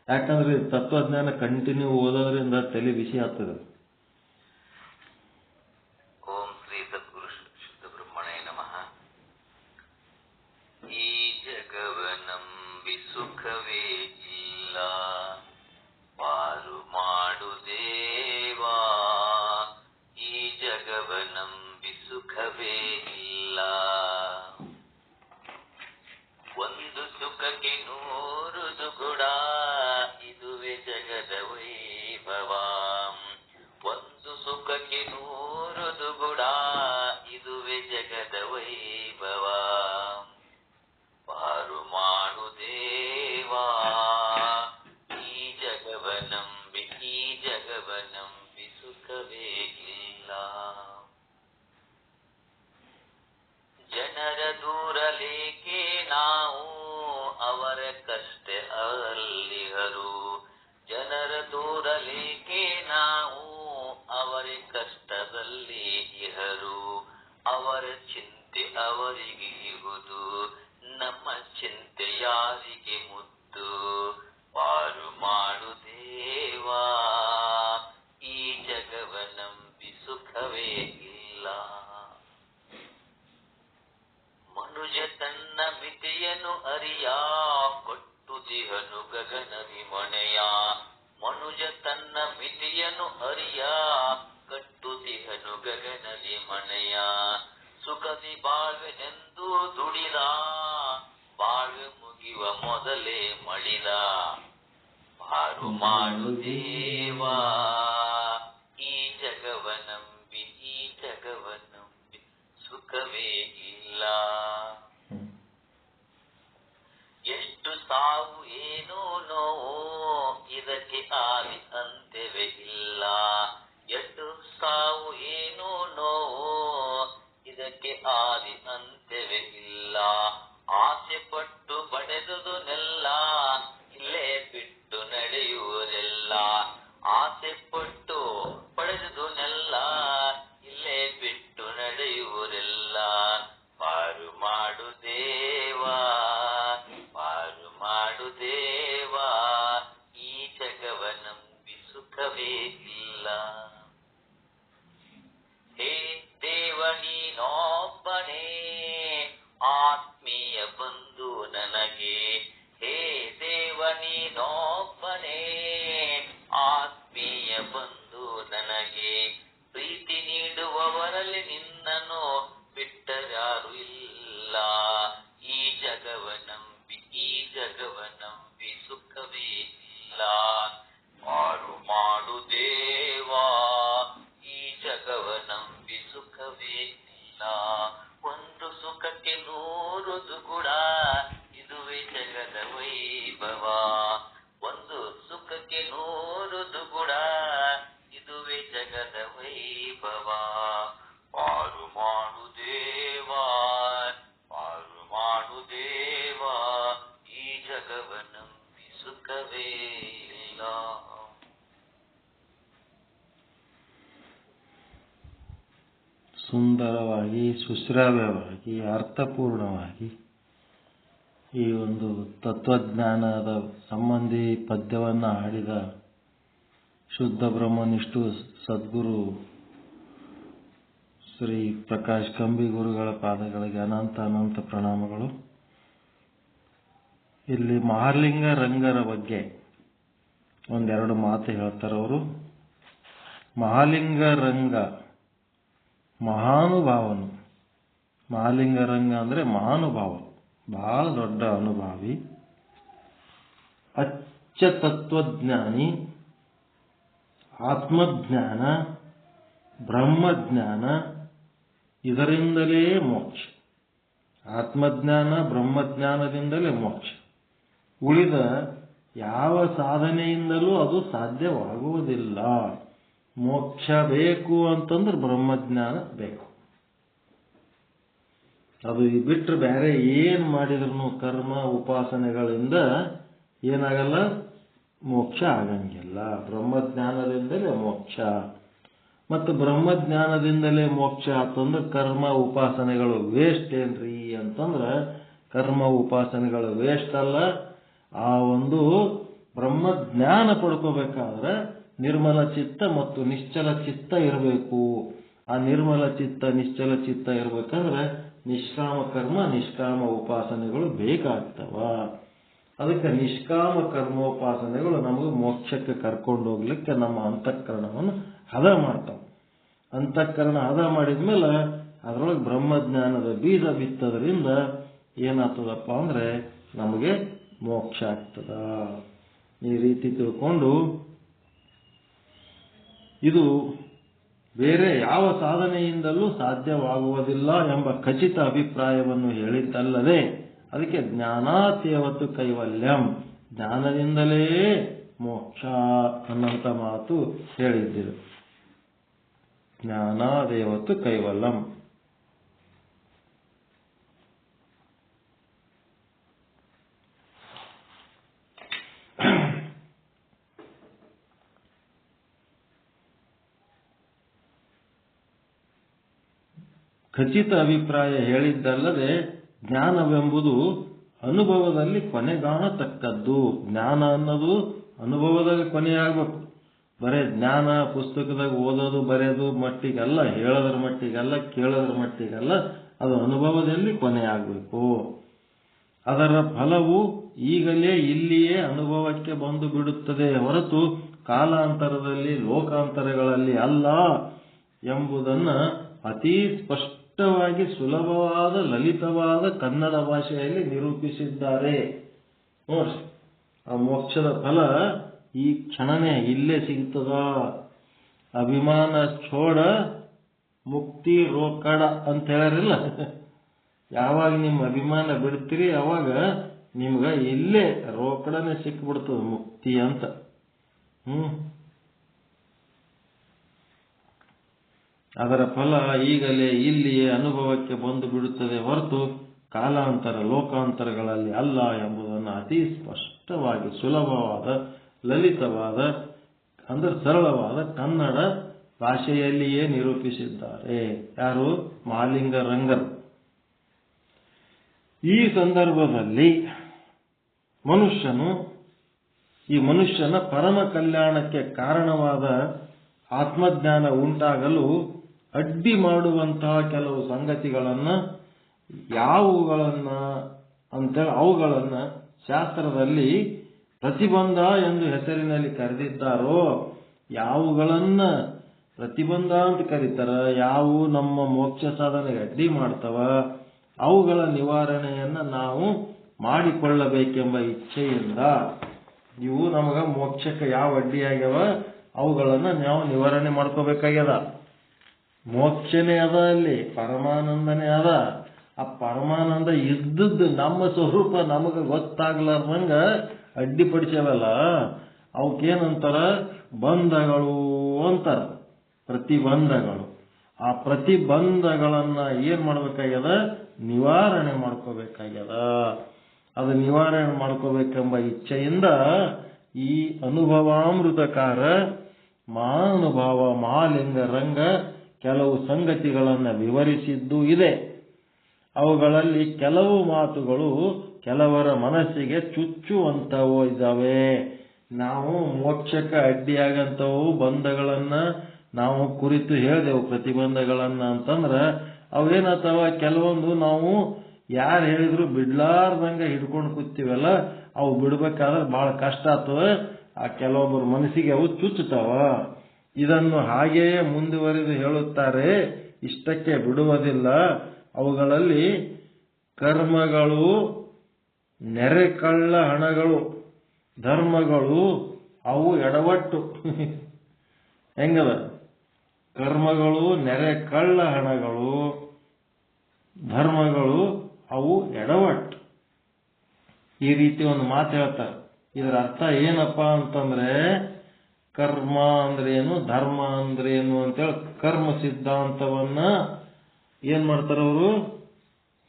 ಯಾಕಂದ್ರೆ ತತ್ವಜ್ಞಾನ ಕಂಟಿನ್ಯೂ ಓದೋದ್ರಿಂದ ತಲೆ ಬಿಸಿ ಆಗ್ತದೆ. ಓಂ ಶ್ರೀ ಸದ್ಗುರು ಶುದ್ಧ ಬ್ರಹ್ಮಣೇ ನಮಃ. ಈ ಜಗವನಂಬಿ ಸುಖವೇ ಇಲ್ಲ, ಪಾರು ಮಾಡು ದೇವಾ. ಈ ಜಗವನಂಬಿ ಸುಖವೇ ಇಲ್ಲ, ಒಂದು ಸುಖಕ್ಕೆ ನೂರು ದುಗುಡ, ಇದುವೇ ಜಗದ ವೈಭವ. ಒಂದು ಸುಖಕ್ಕೆ ನೂರು ದುಗುಡ, ಇದುವೇ ಜಗದ ವೈಭವ. ಪಾರು ಮಾಡು ದೇವಾ. ಈ ಜಗವನಂಬಿ ಸುಖವೇ ಇಲ್ಲ. ಜನರ ದೂರಲೇಕೆ ನಾವು, ಅವರ ಕಷ್ಟ ಅಲ್ಲಿಹರು. ಜನರ ದೂರಲೇಕೆ ನಾವು, ಅವರ ಕಷ್ಟದಲ್ಲಿ ಇಹರು. ಅವರ ಚಿಂತೆ ಅವರಿಗೆ ಇಹುದು, ನಮ್ಮ ಚಿಂತೆ ಯಾರಿಗೆ ಮುದ್ದು. ಪಾರು ಮಾಡು ದೇವಾ. ಈ ಜಗವನಂಬಿ ಸುಖವೇ ಇಲ್ಲ. ಮನುಜ ತನ್ನ ಮಿತಿಯನ್ನು ಅರಿಯ, ಕೊಟ್ಟುದಿಹನು ಗಗನದಿ ಮಣೆಯ. ಮನುಜ ತನ್ನ ಮಿತಿಯನ್ನು ಅರಿಯ, ಕಟ್ಟುದಿಹನು ಗಗನದಿ ಮಣೆಯ. ಸುಖದಿ ಬಾಳ್ವೆನೆಂದು ದುಡಿದ, ಬಾಳ್ವೆ ಮುಗಿವ ಮೊದಲೇ ಮಡಿದ. ಪಾರು ಮಾಡು ದೇವಾ. ಈ ಜಗವನಂಬಿ ಸುಖವೇ ಇಲ್ಲ. ಎಷ್ಟು ಸಾವು ಏನೋ ನೋವು, ಇದಕ್ಕೆ ಆದಿ ಅಂತ್ಯವೇ ಇಲ್ಲ. ಎಷ್ಟು ಸಾವು ಏನೋ ನೋವು, ಇದಕ್ಕೆ ಆದಿ ಅಂತ್ಯವೇ ಇಲ್ಲ. ಆಸೆ ಪಟ್ಟು ಪಡೆದುದನ್ನೆಲ್ಲ, ಇಲ್ಲೇ ಬಿಟ್ಟು ನಡೆಯುವುದೆಲ್ಲ. ಆಸೆ ಪಟ್ಟು ಪಡೆದುದನ್ನೆಲ್ಲ, ಇಲ್ಲೇ ಬಿಟ್ಟು ನಡೆಯುವುದೆಲ್ಲ. ಪಾರು ಮಾಡು ದೇವಾ. ಪಾರು ಮಾಡು ದೇವಾ. ಈ ಜಗವನಂಬಿ ಸುಖವೇ ಇಲ್ಲ. ಹೇ ದೇವ ನೀನೊಬ್ಬನೇ, ಆತ್ಮೀಯ ಬಂಧು ನನಗೆ. ಹೇ ದೇವ ನೀನೊಬ್ಬನೇ, ಆತ್ಮೀಯ ಬಂಧು ನನಗೆ. ಪ್ರೀತಿ ನೀಡುವವರಲ್ಲಿ ನಿನ್ನನ್ನು ಬಿಟ್ಟರಾರು ಇಲ್ಲ. ಈ ಜಗವನಂಬಿ ಸುಖವೇ ಇಲ್ಲ. ಪಾರು ಮಾಡು ದೇವಾ. ಈ ಜಗವನಂಬಿ ಸುಖವೇ ಇಲ್ಲ. ಒಂದು ಸುಖಕ್ಕೆ ನೂರು ದುಗುಡ, ಇದುವೇ ಜಗದ ವೈಭವ. ಒಂದು ಸುಖಕ್ಕೆ ನೂರು ದುಗುಡ, ಇದುವೇ ಜಗದ ವೈಭವ. ಪಾರು ಮಾಡು ದೇವಾ. ಪಾರು ಮಾಡು ದೇವಾ. ಈ ಜಗವನಂಬಿ ಸುಖವೇ ಇಲ್ಲ. ಸುಂದರವಾಗಿ, ಸುಶ್ರಾವ್ಯವಾಗಿ, ಅರ್ಥಪೂರ್ಣವಾಗಿ ಈ ಒಂದು ತತ್ವಜ್ಞಾನದ ಸಂಬಂಧಿ ಪದ್ಯವನ್ನು ಹಾಡಿದ ಶುದ್ಧ ಬ್ರಹ್ಮನಿಷ್ಠು ಸದ್ಗುರು ಶ್ರೀ ಪ್ರಕಾಶ್ ಕಂಬಿ ಗುರುಗಳ ಪಾದಗಳಿಗೆ ಅನಂತ ಅನಂತ ಪ್ರಣಾಮಗಳು. ಇಲ್ಲಿ ಮಹಾಲಿಂಗ ರಂಗರ ಬಗ್ಗೆ ಒಂದೆರಡು ಮಾತು ಹೇಳ್ತಾರೆ ಅವರು. ಮಹಾಲಿಂಗ ರಂಗ ಮಹಾನುಭಾವನು. ಮಹಾಲಿಂಗ ರಂಗ ಅಂದ್ರೆ ಮಹಾನುಭಾವ, ಬಹಳ ದೊಡ್ಡ ಅನುಭಾವಿ, ಅಚ್ಚ ತತ್ವಜ್ಞಾನಿ, ಆತ್ಮಜ್ಞಾನ, ಬ್ರಹ್ಮಜ್ಞಾನ, ಇದರಿಂದಲೇ ಮೋಕ್ಷ. ಆತ್ಮಜ್ಞಾನ ಬ್ರಹ್ಮಜ್ಞಾನದಿಂದಲೇ ಮೋಕ್ಷ. ಉಳಿದ ಯಾವ ಸಾಧನೆಯಿಂದಲೂ ಅದು ಸಾಧ್ಯವಾಗುವುದಿಲ್ಲ. ಮೋಕ್ಷ ಬೇಕು ಅಂತಂದ್ರೆ ಬ್ರಹ್ಮಜ್ಞಾನ ಬೇಕು. ಅದು ಬಿಟ್ಟರೆ ಬೇರೆ ಏನ್ ಮಾಡಿದ್ರು ಕರ್ಮ ಉಪಾಸನೆಗಳಿಂದ ಏನಾಗಲ್ಲ, ಮೋಕ್ಷ ಆಗಂಗಿಲ್ಲ. ಬ್ರಹ್ಮಜ್ಞಾನದಿಂದಲೇ ಮೋಕ್ಷ. ಮತ್ತು ಬ್ರಹ್ಮಜ್ಞಾನದಿಂದಲೇ ಮೋಕ್ಷ ಅಂತಂದ್ರೆ ಕರ್ಮ ಉಪಾಸನೆಗಳು ವೇಸ್ಟ್ ಏನ್ರಿ ಅಂತಂದ್ರೆ ಕರ್ಮ ಉಪಾಸನೆಗಳು ವೇಸ್ಟ್ ಅಲ್ಲ. ಆ ಒಂದು ಬ್ರಹ್ಮಜ್ಞಾನ ಪಡ್ಕೋಬೇಕಾದ್ರೆ ನಿರ್ಮಲ ಚಿತ್ತ ಮತ್ತು ನಿಶ್ಚಲ ಚಿತ್ತ ಇರಬೇಕು. ಆ ನಿರ್ಮಲ ಚಿತ್ತ ನಿಶ್ಚಲ ಚಿತ್ತ ಇರಬೇಕಂದ್ರೆ ನಿಷ್ಕಾಮ ಕರ್ಮ ನಿಷ್ಕಾಮ ಉಪಾಸನೆಗಳು ಬೇಕಾಗ್ತವ. ಅದಕ್ಕೆ ನಿಷ್ಕಾಮ ಕರ್ಮೋಪಾಸನೆಗಳು ನಮಗೆ ಮೋಕ್ಷಕ್ಕೆ ಕರ್ಕೊಂಡು ಹೋಗ್ಲಿಕ್ಕೆ ನಮ್ಮ ಅಂತಃಕರಣವನ್ನು ಹದ ಮಾಡ್ತಾವ. ಅಂತಃಕರಣ ಹದ ಮಾಡಿದ್ಮೇಲೆ ಅದರೊಳಗೆ ಬ್ರಹ್ಮಜ್ಞಾನದ ಬೀಜ ಬಿತ್ತದ್ರಿಂದ ಏನಾಗ್ತದಪ್ಪ ಅಂದ್ರೆ ನಮಗೆ ಮೋಕ್ಷ ಆಗ್ತದ. ಈ ರೀತಿ ತಿಳ್ಕೊಂಡು ಇದು ಬೇರೆ ಯಾವ ಸಾಧನೆಯಿಂದಲೂ ಸಾಧ್ಯವಾಗುವುದಿಲ್ಲ ಎಂಬ ಖಚಿತ ಅಭಿಪ್ರಾಯವನ್ನು ಹೇಳಿದ್ದಲ್ಲದೆ ಅದಕ್ಕೆ ಜ್ಞಾನಾತ್ಯವತ್ತು ಕೈವಲ್ಯಂ, ಜ್ಞಾನದಿಂದಲೇ ಮೋಕ್ಷ ಅನ್ನಂತ ಮಾತು ಹೇಳಿದ್ದರು. ಜ್ಞಾನಾದೇವತ್ತು ಕೈವಲ್ಯಂ. ಖಚಿತ ಅಭಿಪ್ರಾಯ ಹೇಳಿದ್ದಲ್ಲದೆ ಜ್ಞಾನವೆಂಬುದು ಅನುಭವದಲ್ಲಿ ಕೊನೆಗಾಣತಕ್ಕದ್ದು. ಜ್ಞಾನ ಅನ್ನೋದು ಅನುಭವದಾಗ ಕೊನೆಯಾಗಬೇಕು. ಬರೇ ಜ್ಞಾನ ಪುಸ್ತಕದಾಗ ಓದೋದು ಬರೆಯೋದು ಮಟ್ಟಿಗೆಲ್ಲ, ಹೇಳೋದ್ರ ಮಟ್ಟಿಗೆಲ್ಲ, ಕೇಳೋದ್ರ ಮಟ್ಟಿಗೆಲ್ಲ, ಅದು ಅನುಭವದಲ್ಲಿ ಕೊನೆಯಾಗಬೇಕು. ಅದರ ಫಲವು ಈಗಲೇ ಇಲ್ಲಿಯೇ ಅನುಭವಕ್ಕೆ ಬಂದು ಬಿಡುತ್ತದೆ ಹೊರತು ಕಾಲಾಂತರದಲ್ಲಿ ಲೋಕಾಂತರಗಳಲ್ಲಿ ಅಲ್ಲ ಎಂಬುದನ್ನ ಅತೀ ಸ್ಪಷ್ಟವಾಗಿ ಸುಲಭವಾದ ಲಲಿತವಾದ ಕನ್ನಡ ಭಾಷೆಯಲ್ಲಿ ನಿರೂಪಿಸಿದ್ದಾರೆ. ನೋಡಿ, ಆ ಮೋಕ್ಷದ ಫಲ ಈ ಕ್ಷಣನೇ ಇಲ್ಲೇ ಸಿಗ್ತದ. ಅಭಿಮಾನ ಛೋಡ ಮುಕ್ತಿ ರೋಕಡ ಅಂತ ಹೇಳಿರಲ್ಲ, ಯಾವಾಗ ನಿಮ್ಮ ಅಭಿಮಾನ ಬಿಡ್ತೀರಿ ಅವಾಗ ನಿಮ್ಗ ಇಲ್ಲೇ ರೋಕಡನೆ ಸಿಕ್ಬಿಡ್ತದ ಮುಕ್ತಿ ಅಂತ. ಅದರ ಫಲ ಈಗಲೇ ಇಲ್ಲಿಯೇ ಅನುಭವಕ್ಕೆ ಬಂದು ಬಿಡುತ್ತದೆ ಹೊರತು ಕಾಲಾಂತರ ಲೋಕಾಂತರಗಳಲ್ಲಿ ಅಲ್ಲ ಎಂಬುದನ್ನು ಅತಿ ಸ್ಪಷ್ಟವಾಗಿ ಸುಲಭವಾದ ಲಲಿತವಾದ ಅಂದ್ರೆ ಸರಳವಾದ ಕನ್ನಡ ಭಾಷೆಯಲ್ಲಿಯೇ ನಿರೂಪಿಸಿದ್ದಾರೆ. ಯಾರು? ಮಹಾಲಿಂಗ ರಂಗರು. ಈ ಸಂದರ್ಭದಲ್ಲಿ ಈ ಮನುಷ್ಯನ ಪರಮ ಕಲ್ಯಾಣಕ್ಕೆ ಕಾರಣವಾದ ಆತ್ಮಜ್ಞಾನ ಉಂಟಾಗಲು ಅಡ್ಡಿ ಮಾಡುವಂತಹ ಕೆಲವು ಸಂಗತಿಗಳನ್ನ ಅವುಗಳನ್ನ ಶಾಸ್ತ್ರದಲ್ಲಿ ಪ್ರತಿಬಂಧ ಎಂದು ಹೆಸರಿನಲ್ಲಿ ಕರೆದಿದ್ದಾರೋ, ಯಾವುಗಳನ್ನ ಪ್ರತಿಬಂಧ ಅಂತ ಕರೀತಾರ, ಯಾವುವು ನಮ್ಮ ಮೋಕ್ಷ ಸಾಧನೆಗೆ ಅಡ್ಡಿ ಮಾಡ್ತವ, ಅವುಗಳ ನಿವಾರಣೆಯನ್ನ ನಾವು ಮಾಡಿಕೊಳ್ಳಬೇಕೆಂಬ ಇಚ್ಛೆಯಿಂದ, ಇವು ನಮಗ ಮೋಕ್ಷಕ್ಕೆ ಯಾವ ಅಡ್ಡಿಯಾಗ್ಯವ ಅವುಗಳನ್ನ ನಾವು ನಿವಾರಣೆ ಮಾಡ್ಕೋಬೇಕಾಗ್ಯದ. ಮೋಕ್ಷನೇ ಅದ, ಅಲ್ಲಿ ಪರಮಾನಂದನೇ ಅದ. ಆ ಪರಮಾನಂದ ಇದ್ದದ್ದು ನಮ್ಮ ಸ್ವರೂಪ ನಮಗ ಗೊತ್ತಾಗ್ಲಾರ್ದಂಗ ಅಡ್ಡಿಪಡಿಸವಲ್ಲ, ಅವಕ್ಕೇನಂತಾರ? ಬಂಧಗಳು ಅಂತಾರ, ಪ್ರತಿಬಂಧಗಳು. ಆ ಪ್ರತಿಬಂಧಗಳನ್ನ ಏನ್ ಮಾಡ್ಬೇಕಾಗ್ಯದ? ನಿವಾರಣೆ ಮಾಡ್ಕೋಬೇಕಾಗ್ಯದ. ಅದು ನಿವಾರಣೆ ಮಾಡ್ಕೋಬೇಕೆಂಬ ಇಚ್ಛೆಯಿಂದ ಈ ಅನುಭವಾಮೃತಕಾರ ಮಹಾನುಭಾವ ಮಹಾಲಿಂಗ ರಂಗ ಕೆಲವು ಸಂಗತಿಗಳನ್ನು ವಿವರಿಸಿದ್ದು ಇದೆ. ಅವುಗಳಲ್ಲಿ ಕೆಲವು ಮಾತುಗಳು ಕೆಲವರ ಮನಸ್ಸಿಗೆ ಚುಚ್ಚುವಂತವೋ ಇದ್ದಾವೆ. ನಾವು ಮೋಕ್ಷಕ್ಕೆ ಅಡ್ಡಿಯಾಗಂತವು ಬಂಧಗಳನ್ನ ನಾವು ಕುರಿತು ಹೇಳಿದೆವು. ಪ್ರತಿಬಂಧಗಳನ್ನ ಅಂತಂದ್ರ ಅವೇನತ್ತವ, ಕೆಲವೊಂದು ನಾವು ಯಾರು ಹೇಳಿದ್ರು ಬಿಡ್ಲಾರ್ದಂಗೆ ಹಿಡ್ಕೊಂಡು ಕೂತೀವಲ್ಲ, ಅವು ಬಿಡ್ಬೇಕಾದ್ರೆ ಬಹಳ ಕಷ್ಟ ಆಗ್ತವೆ. ಆ ಕೆಲವೊಬ್ಬರ ಮನಸ್ಸಿಗೆ ಅವು ಚುಚ್ಚುತ್ತವ. ಇದನ್ನು ಹಾಗೆಯೇ ಮುಂದುವರಿದು ಹೇಳುತ್ತಾರೆ, ಇಷ್ಟಕ್ಕೆ ಬಿಡುವುದಿಲ್ಲ. ಅವುಗಳಲ್ಲಿ ಕರ್ಮಗಳು, ನೆರೆಕಳ್ಳ ಹಣಗಳು, ಧರ್ಮಗಳು ಅವು ಎಡವಟ್ಟು. ಹೆಂಗದ? ಕರ್ಮಗಳು, ನೆರೆಕಳ್ಳ ಹಣಗಳು, ಧರ್ಮಗಳು ಅವು ಎಡವಟ್ಟು. ಈ ರೀತಿ ಒಂದು ಮಾತು ಹೇಳ್ತಾರೆ. ಇದರ ಅರ್ಥ ಏನಪ್ಪ ಅಂತಂದ್ರೆ, ಕರ್ಮ ಅಂದ್ರೇನು, ಧರ್ಮ ಅಂದ್ರೇನು ಅಂತೇಳಿ ಕರ್ಮ ಸಿದ್ಧಾಂತವನ್ನ ಏನ್ ಮಾಡ್ತಾರ ಅವರು,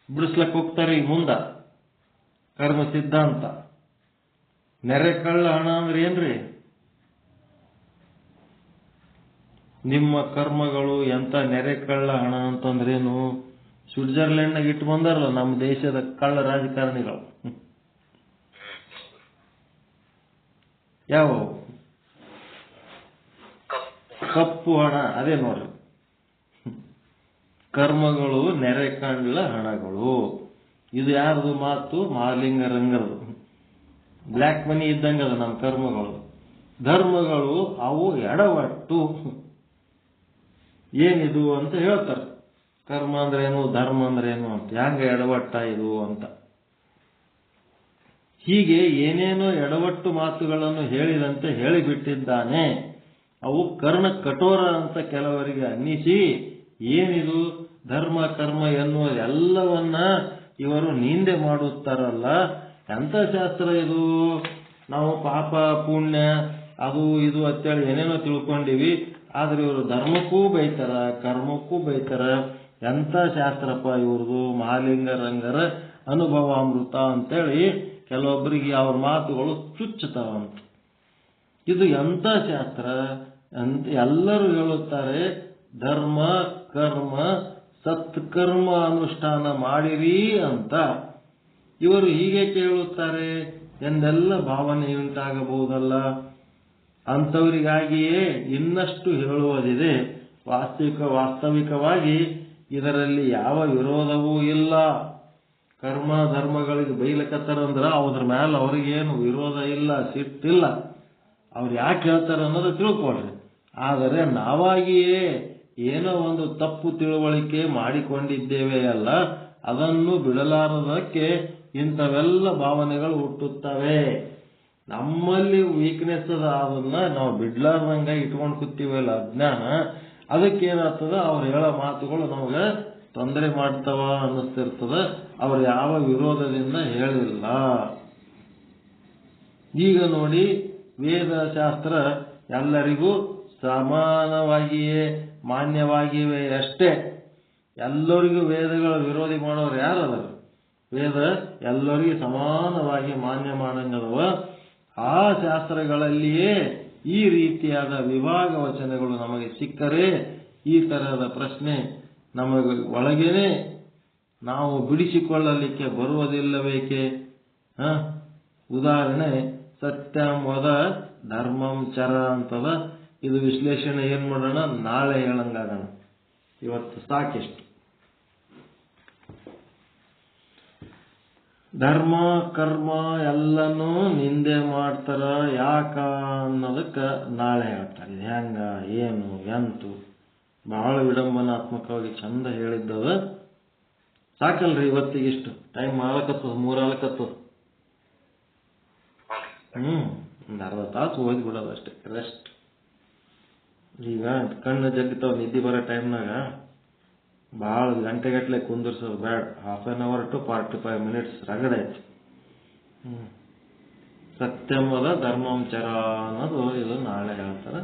ಬಿಡಿಸ್ಲಕ್ ಹೋಗ್ತಾರೆ ಈಗ ಮುಂದ. ಕರ್ಮ ಸಿದ್ಧಾಂತ. ನೆರೆಕಳ್ಳ ಹಣ ಅಂದ್ರೆ ಏನ್ರಿ? ನಿಮ್ಮ ಕರ್ಮಗಳು ಎಂತ ನೆರೆಕಳ್ಳ ಹಣ ಅಂತಂದ್ರೇನು? ಸ್ವಿಟ್ಜರ್ಲೆಂಡ್ನಾಗ ಇಟ್ಟು ಬಂದಾರಲ್ಲ ನಮ್ಮ ದೇಶದ ಕಳ್ಳ ರಾಜಕಾರಣಿಗಳು. ಯಾವ ಕಪ್ಪು ಹಣ, ಅದೇ ನೋಡ್ರಿ. ಕರ್ಮಗಳು ನೆರೆಕಳ್ಳ ಹಣಗಳು. ಇದು ಯಾರ್ದು ಮಾತು? ಮಹಾಲಿಂಗರಂಗರದು. ಬ್ಲ್ಯಾಕ್ ಮನಿ ಇದ್ದಂಗದ ನಮ್ಮ ಕರ್ಮಗಳು. ಧರ್ಮಗಳು ಅವು ಎಡವಟ್ಟು. ಏನಿದು ಅಂತ ಹೇಳ್ತಾರೆ. ಕರ್ಮ ಅಂದ್ರೇನು, ಧರ್ಮ ಅಂದ್ರೇನು ಅಂತ, ಹೆಂಗ ಎಡವಟ್ಟ ಇದು ಅಂತ. ಹೀಗೆ ಏನೇನೋ ಎಡವಟ್ಟು ಮಾತುಗಳನ್ನು ಹೇಳಿದಂತೆ ಹೇಳಿಬಿಟ್ಟಿದ್ದಾನೆ. ಅವು ಕರ್ಣ ಕಠೋರ ಅಂತ ಕೆಲವರಿಗೆ ಅನ್ನಿಸಿ, ಏನಿದು ಧರ್ಮ ಕರ್ಮ ಎನ್ನುವುದೆಲ್ಲವನ್ನ ಇವರು ನಿಂದೆ ಮಾಡುತ್ತಾರಲ್ಲ, ಎಂಥ ಶಾಸ್ತ್ರ ಇದು? ನಾವು ಪಾಪ ಪುಣ್ಯ ಅದು ಇದು ಅಂತೇಳಿ ಏನೇನೋ ತಿಳ್ಕೊಂಡಿವಿ. ಆದ್ರೆ ಇವರು ಧರ್ಮಕ್ಕೂ ಬೈತಾರ, ಕರ್ಮಕ್ಕೂ ಬೈತಾರ. ಎಂಥ ಶಾಸ್ತ್ರಪ್ಪ ಇವ್ರದು, ಮಹಾಲಿಂಗರಂಗರ ಅನುಭವಾಮೃತ ಅಂತೇಳಿ ಕೆಲವೊಬ್ಬರಿಗೆ ಅವ್ರ ಮಾತುಗಳು ಚುಚ್ಚುತ್ತಾವಂತ. ಇದು ಎಂಥ ಶಾಸ್ತ್ರ ಅಂತ ಎಲ್ಲರೂ ಹೇಳುತ್ತಾರೆ. ಧರ್ಮ ಕರ್ಮ ಸತ್ಕರ್ಮ ಅನುಷ್ಠಾನ ಮಾಡಿರಿ ಅಂತ ಇವರು ಹೀಗೆ ಕೇಳುತ್ತಾರೆ ಎಂದೆಲ್ಲ ಭಾವನೆ ಉಂಟಾಗಬಹುದಲ್ಲ. ಅಂಥವರಿಗಾಗಿಯೇ ಇನ್ನಷ್ಟು ಹೇಳುವುದಿದೆ. ವಾಸ್ತವಿಕವಾಗಿ ಇದರಲ್ಲಿ ಯಾವ ವಿರೋಧವೂ ಇಲ್ಲ. ಕರ್ಮ ಧರ್ಮಗಳಿಗೆ ಬೈಲಕತ್ತಾರಂದ್ರ ಅದ್ರ ಮೇಲೆ ಅವ್ರಿಗೇನು ವಿರೋಧ ಇಲ್ಲ, ಸಿಟ್ಟಿಲ್ಲ. ಅವ್ರು ಯಾಕೆ ಹೇಳ್ತಾರೆ ಅನ್ನೋದು ತಿಳ್ಕೊಳ್ರಿ. ಆದರೆ ನಾವಾಗಿಯೇ ಏನೋ ಒಂದು ತಪ್ಪು ತಿಳುವಳಿಕೆ ಮಾಡಿಕೊಂಡಿದ್ದೇವೆ ಅಲ್ಲ, ಅದನ್ನು ಬಿಡಲಾರದಕ್ಕೆ ಇಂಥವೆಲ್ಲ ಭಾವನೆಗಳು ಹುಟ್ಟುತ್ತವೆ. ನಮ್ಮಲ್ಲಿ ವೀಕ್ನೆಸ್ ಅದ, ಅದನ್ನ ನಾವು ಬಿಡ್ಲಾರ್ದಂಗ ಇಟ್ಕೊಂಡು ಕೂತೀವಲ್ಲ ಅಜ್ಞಾನ, ಅದಕ್ಕೇನಾಗ್ತದ, ಅವ್ರು ಹೇಳೋ ಮಾತುಗಳು ನಮಗೆ ತೊಂದರೆ ಮಾಡ್ತಾವ ಅನ್ನಿಸ್ತಿರ್ತದ. ಅವ್ರು ಯಾವ ವಿರೋಧದಿಂದ ಹೇಳಿಲ್ಲ. ಈಗ ನೋಡಿ, ವೇದಶಾಸ್ತ್ರ ಎಲ್ಲರಿಗೂ ಸಮಾನವಾಗಿಯೇ ಮಾನ್ಯವಾಗಿವೆ ಅಷ್ಟೇ. ಎಲ್ಲರಿಗೂ ವೇದಗಳ ವಿರೋಧಿ ಮಾಡೋರು ಯಾರದಾರ? ವೇದ ಎಲ್ಲರಿಗೂ ಸಮಾನವಾಗಿ ಮಾನ್ಯ ಮಾಡಂಗದವ. ಆ ಶಾಸ್ತ್ರಗಳಲ್ಲಿಯೇ ಈ ರೀತಿಯಾದ ವಿಭಾಗ ವಚನಗಳು ನಮಗೆ ಸಿಕ್ಕರೆ ಈ ತರಹದ ಪ್ರಶ್ನೆ ನಮಗೆ ಒಳಗೇನೆ ನಾವು ಬಿಡಿಸಿಕೊಳ್ಳಲಿಕ್ಕೆ ಬರುವುದಿಲ್ಲಬೇಕೆ? ಉದಾಹರಣೆ, ಸತ್ಯಂ ವದ ಧರ್ಮಂ ಚರ ಅಂತದ. ಇದು ವಿಶ್ಲೇಷಣೆ ಏನ್ ಮಾಡೋಣ, ನಾಳೆ ಹೇಳಂಗಾಗೋಣ. ಇವತ್ತು ಸಾಕಿಷ್ಟು. ಧರ್ಮ ಕರ್ಮ ಎಲ್ಲನೂ ನಿಂದೆ ಮಾಡ್ತಾರ, ಯಾಕ ಅನ್ನೋದಕ್ಕೆ ನಾಳೆ ಹೇಳ್ತಾರೆ. ಇದು ಹೆಂಗ, ಏನು, ಎಂತು ಬಹಳ ವಿಡಂಬನಾತ್ಮಕವಾಗಿ ಚಂದ ಹೇಳಿದ್ದದ. ಸಾಕಲ್ರಿ ಇವತ್ತಿಗಿಷ್ಟು? ಟೈಮ್ ಆಗಕತ್ತದ, 3 ಆಗಕತ್ತದ. ಒಂದು ಅರ್ಧ ತಾಸು ಓದಿ ಬಿಡೋದು ಅಷ್ಟೇ, ರೆಸ್ಟ್. ಈಗ ಕಣ್ಣು ಜಗ್ತಾವ ನಿದ್ದೆ ಬರೋ ಟೈಮ್ನಾಗ ಭಾಳ ಗಂಟೆಗಟ್ಟಲೆ ಕುಂದಿರ್ಸೋದು ಬೇಡ. 1/2 hour to 45 minutes ರಗಡೆ ಐತಿ. ಸತ್ಯಮದ ಧರ್ಮಾಂಚರ ಅನ್ನೋದು ಇದು ನಾಳೆ ಹೇಳ್ತಾರೆ.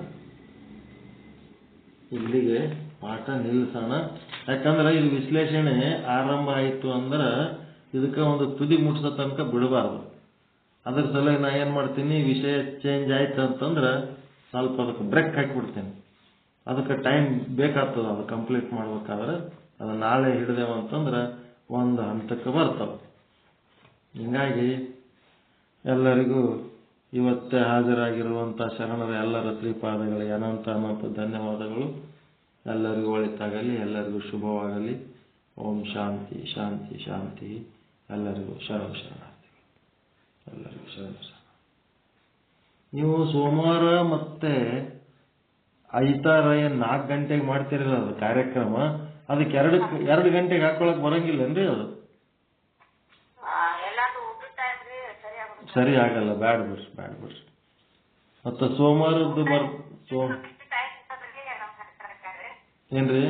ಇಲ್ಲಿಗೆ ಪಾಠ ನಿಲ್ಲಿಸೋಣ. ಯಾಕಂದ್ರೆ ಇದು ವಿಶ್ಲೇಷಣೆ ಆರಂಭ ಆಯಿತು ಅಂದ್ರೆ ಇದಕ್ಕೆ ಒಂದು ತುದಿ ಮುಟ್ಸೋ ತನಕ ಬಿಡಬಾರ್ದು. ಅದ್ರ ಸಲುವಾಗಿ ನಾ ಏನು ಮಾಡ್ತೀನಿ, ವಿಷಯ ಚೇಂಜ್ ಆಯ್ತು ಅಂತಂದ್ರೆ ಸ್ವಲ್ಪ ಅದಕ್ಕೆ ಬ್ರೇಕ್ ಹಾಕಿಬಿಡ್ತೀನಿ. ಅದಕ್ಕೆ ಟೈಮ್ ಬೇಕಾಗ್ತದೆ ಅದು ಕಂಪ್ಲೀಟ್ ಮಾಡ್ಬೇಕಾದ್ರೆ. ಅದು ನಾಳೆ ಹಿಡಿದೇವು ಅಂತಂದ್ರೆ ಒಂದು ಹಂತಕ್ಕೆ ಬರ್ತವೆ. ಹೀಗಾಗಿ ಎಲ್ಲರಿಗೂ ಇವತ್ತೇ ಹಾಜರಾಗಿರುವಂಥ ಶರಣರ ಎಲ್ಲರ ಶ್ರೀಪಾದಗಳಿಗೆ ಅನಂತ ಧನ್ಯವಾದಗಳು. ಎಲ್ಲರಿಗೂ ಒಳಿತಾಗಲಿ, ಎಲ್ಲರಿಗೂ ಶುಭವಾಗಲಿ. ಓಂ ಶಾಂತಿ ಶಾಂತಿ ಶಾಂತಿ. ಎಲ್ಲರಿಗೂ ಶರಣ ಶರಣಾರ್ಥಿ. ಎಲ್ಲರಿಗೂ ಶರಣ ಶರಣ. ನೀವು ಸೋಮವಾರ ಮತ್ತೆ ಐತಾರ 4 ಗಂಟೆಗೆ ಮಾಡ್ತಿರಲ್ಲ ಅದು ಕಾರ್ಯಕ್ರಮ, ಅದಕ್ಕೆ 2 ಗಂಟೆಗೆ ಹಾಕೊಳಕ್ ಬರಂಗಿಲ್ಲನ್ರಿ ಅದು? ಸರಿ ಆಗಲ್ಲ, ಬ್ಯಾಡ ಬಿಡ್ರಿ. ಮತ್ತೆ ಸೋಮವಾರದ್ದು ಏನ್ರಿ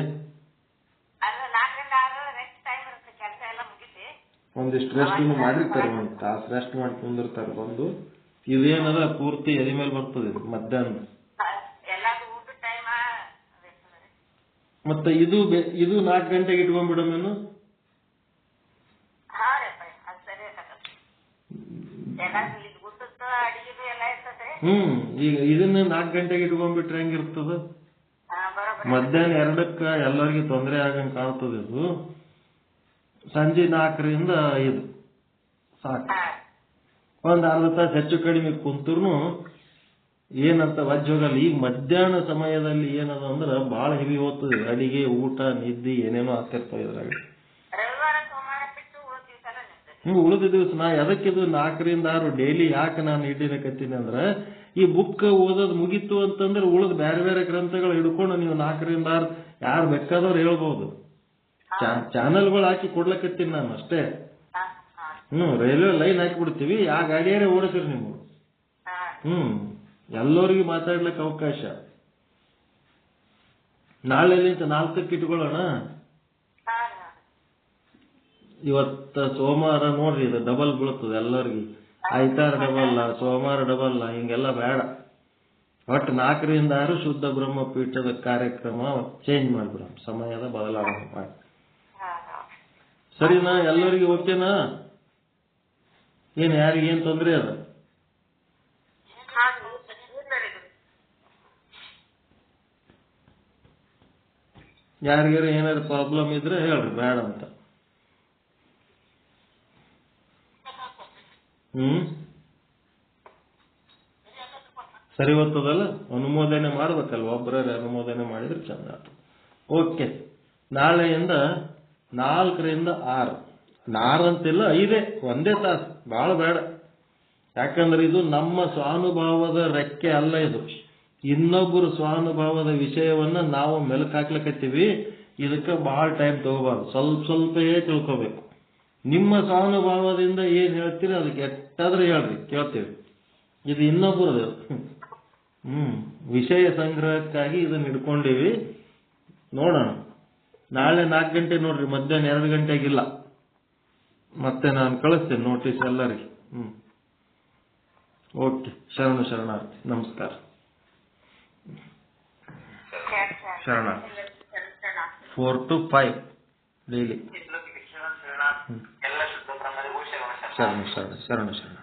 ಒಂದಿಷ್ಟು ರೆಸ್ಟ್ ಮಾಡಿರ್ತಾರೆ, 1 ತಾಸು ರೆಸ್ಟ್ ಮಾಡಿ ಕುಂದಿರ್ತಾರೆ ಬಂದು. ಇದೇನದ ಪೂರ್ತಿ ಎದಿ ಮೇಲೆ ಬರ್ತದೆ ಮಧ್ಯಾಹ್ನ. ಮತ್ತೆ ಇದು 4 ಗಂಟೆಗೆ ಇಟ್ಕೊಂಡ್ಬಿಡಮೇನು? ಈಗ ಇದನ್ನ 4 ಗಂಟೆಗೆ ಇಟ್ಕೊಂಡ್ಬಿಟ್ರೆ ಹೆಂಗಿರ್ತದ? ಮಧ್ಯಾಹ್ನ 2ಕ್ಕೆ ಎಲ್ಲರಿಗೂ ತೊಂದರೆ ಆಗಂಗ್ ಕಾಣ್ತದೆ. ಇದು ಸಂಜೆ 4ರಿಂದ 5 ಸಾಕು. ಒಂದ್ ಅರ್ಧ ತಾಸು ಹೆಚ್ಚು ಕಡಿಮೆ ಕುಂತರು ಏನಂತ ವಜ್ಜ ಹೋಗಲ್ಲ. ಈಗ ಮಧ್ಯಾಹ್ನ ಸಮಯದಲ್ಲಿ ಏನದ ಅಂದ್ರೆ ಬಹಳ ಹೆವಿ ಹೋಗ್ತದೆ, ಅಡಿಗೆ ಊಟ ನಿದ್ದೆ ಏನೇನೋ ಆಗ್ತಿರ್ತಾವ ಇದ್ರಾಗ. ಉಳಿದ ದಿವಸ ನಾ ಎದಕ್ಕಿದು 4ರಿಂದ 6 ಡೈಲಿ ಯಾಕೆ ನಾನು ಇಟ್ಟಿರಕತ್ತೀನಿ ಅಂದ್ರೆ, ಈ ಬುಕ್ ಓದೋದು ಮುಗೀತು ಅಂತಂದ್ರೆ ಉಳಿದ ಬೇರೆ ಬೇರೆ ಗ್ರಂಥಗಳು ಹಿಡ್ಕೊಂಡು ನೀವು 4ರಿಂದ 6 ಯಾರು ಬೇಕಾದವ್ರು ಹೇಳ್ಬಹುದು. ಚಾನಲ್ಗಳು ಹಾಕಿ ಕೊಡ್ಲಕತ್ತೀನಿ ನಾನು ಅಷ್ಟೇ. ರೈಲ್ವೆ ಲೈನ್ ಹಾಕಿಬಿಡ್ತೀವಿ, ಆ ಗಾಡಿಯಾರೇ ಓಡಿಸ್ರಿ ನೀವು. ಎಲ್ಲರಿಗೂ ಮಾತಾಡ್ಲಿಕ್ಕೆ ಅವಕಾಶ. ನಾಳೆಲಿಂದ 4ಕ್ಕೆ ಇಟ್ಕೊಳ್ಳೋಣ. ಇವತ್ತ ಸೋಮವಾರ ನೋಡ್ರಿ, ಇದು ಡಬಲ್ ಬೀಳ್ತದೆ ಎಲ್ಲರಿಗೂ. ಐತಾರ ಡಬಲ್, ಸೋಮವಾರ ಡಬಲ್, ಹಿಂಗೆಲ್ಲ ಬೇಡ. ಒಟ್ಟು 4ರಿಂದ 6 ಶುದ್ಧ ಬ್ರಹ್ಮಪೀಠದ ಕಾರ್ಯಕ್ರಮ ಚೇಂಜ್ ಮಾಡ್ಬಿಡ, ಸಮಯದ ಬದಲಾವಣೆ ಮಾಡಿ. ಸರಿನಾ? ಎಲ್ಲರಿಗೂ ಓಕೆನಾ? ಯಾರಿಗೇನು ತೊಂದರೆ ಅದ? ಯಾರಿಗಾರ ಏನಾದ್ರು ಪ್ರಾಬ್ಲಮ್ ಇದ್ರೆ ಹೇಳ್ರಿ, ಬೇಡ ಅಂತ. ಸರಿ ಹೋಗ್ತದಲ್ಲ? ಅನುಮೋದನೆ ಮಾಡ್ಬೇಕಲ್ವ, ಒಬ್ಬರೇ ಅನುಮೋದನೆ ಮಾಡಿದ್ರೆ ಚಂದ. ಓಕೆ, ನಾಳೆಯಿಂದ 4ರಿಂದ 6, 4 ಅಂತಿಲ್ಲ 5, 1 ತಾಸು, ಬಹಳ ಬೇಡ. ಯಾಕಂದ್ರೆ ಇದು ನಮ್ಮ ಸ್ವಾನುಭಾವದ ರೆಕ್ಕೆ ಅಲ್ಲ, ಇದು ಇನ್ನೊಬ್ಬರು ಸ್ವಾನುಭಾವದ ವಿಷಯವನ್ನ ನಾವು ಮೆಲುಕು ಹಾಕ್ಲಿಕ್ಕತ್ತೀವಿ. ಇದಕ್ಕೆ ಬಹಳ ಟೈಮ್ ತಗೋಬಾರ್ದು, ಸ್ವಲ್ಪವೇ ತಿಳ್ಕೋಬೇಕು. ನಿಮ್ಮ ಸ್ವಾನುಭಾವದಿಂದ ಏನ್ ಹೇಳ್ತೀರಿ ಅದಕ್ಕೆ ಎಷ್ಟಾದ್ರೂ ಹೇಳ್ರಿ, ಕೇಳ್ತೀವಿ. ಇದು ಇನ್ನೊಬ್ಬರದು ವಿಷಯ ಸಂಗ್ರಹಕ್ಕಾಗಿ ಇದನ್ನ ಹಿಡ್ಕೊಂಡಿವಿ. ನೋಡೋಣ. ನಾಳೆ 4 ಗಂಟೆ ನೋಡ್ರಿ, ಮಧ್ಯಾಹ್ನ 2 ಗಂಟೆಗಿಲ್ಲ. ಮತ್ತೆ ನಾನು ಕಳಿಸ್ತೇನೆ ನೋಟಿಸ್ ಎಲ್ಲರಿಗೆ. ಓಕೆ, ಶರಣಾರ್ಥಿ. ನಮಸ್ಕಾರ. ಶರಣಾರ್ಥಿ. 4 to 5 ಡೈಲಿ. ಶರಣ.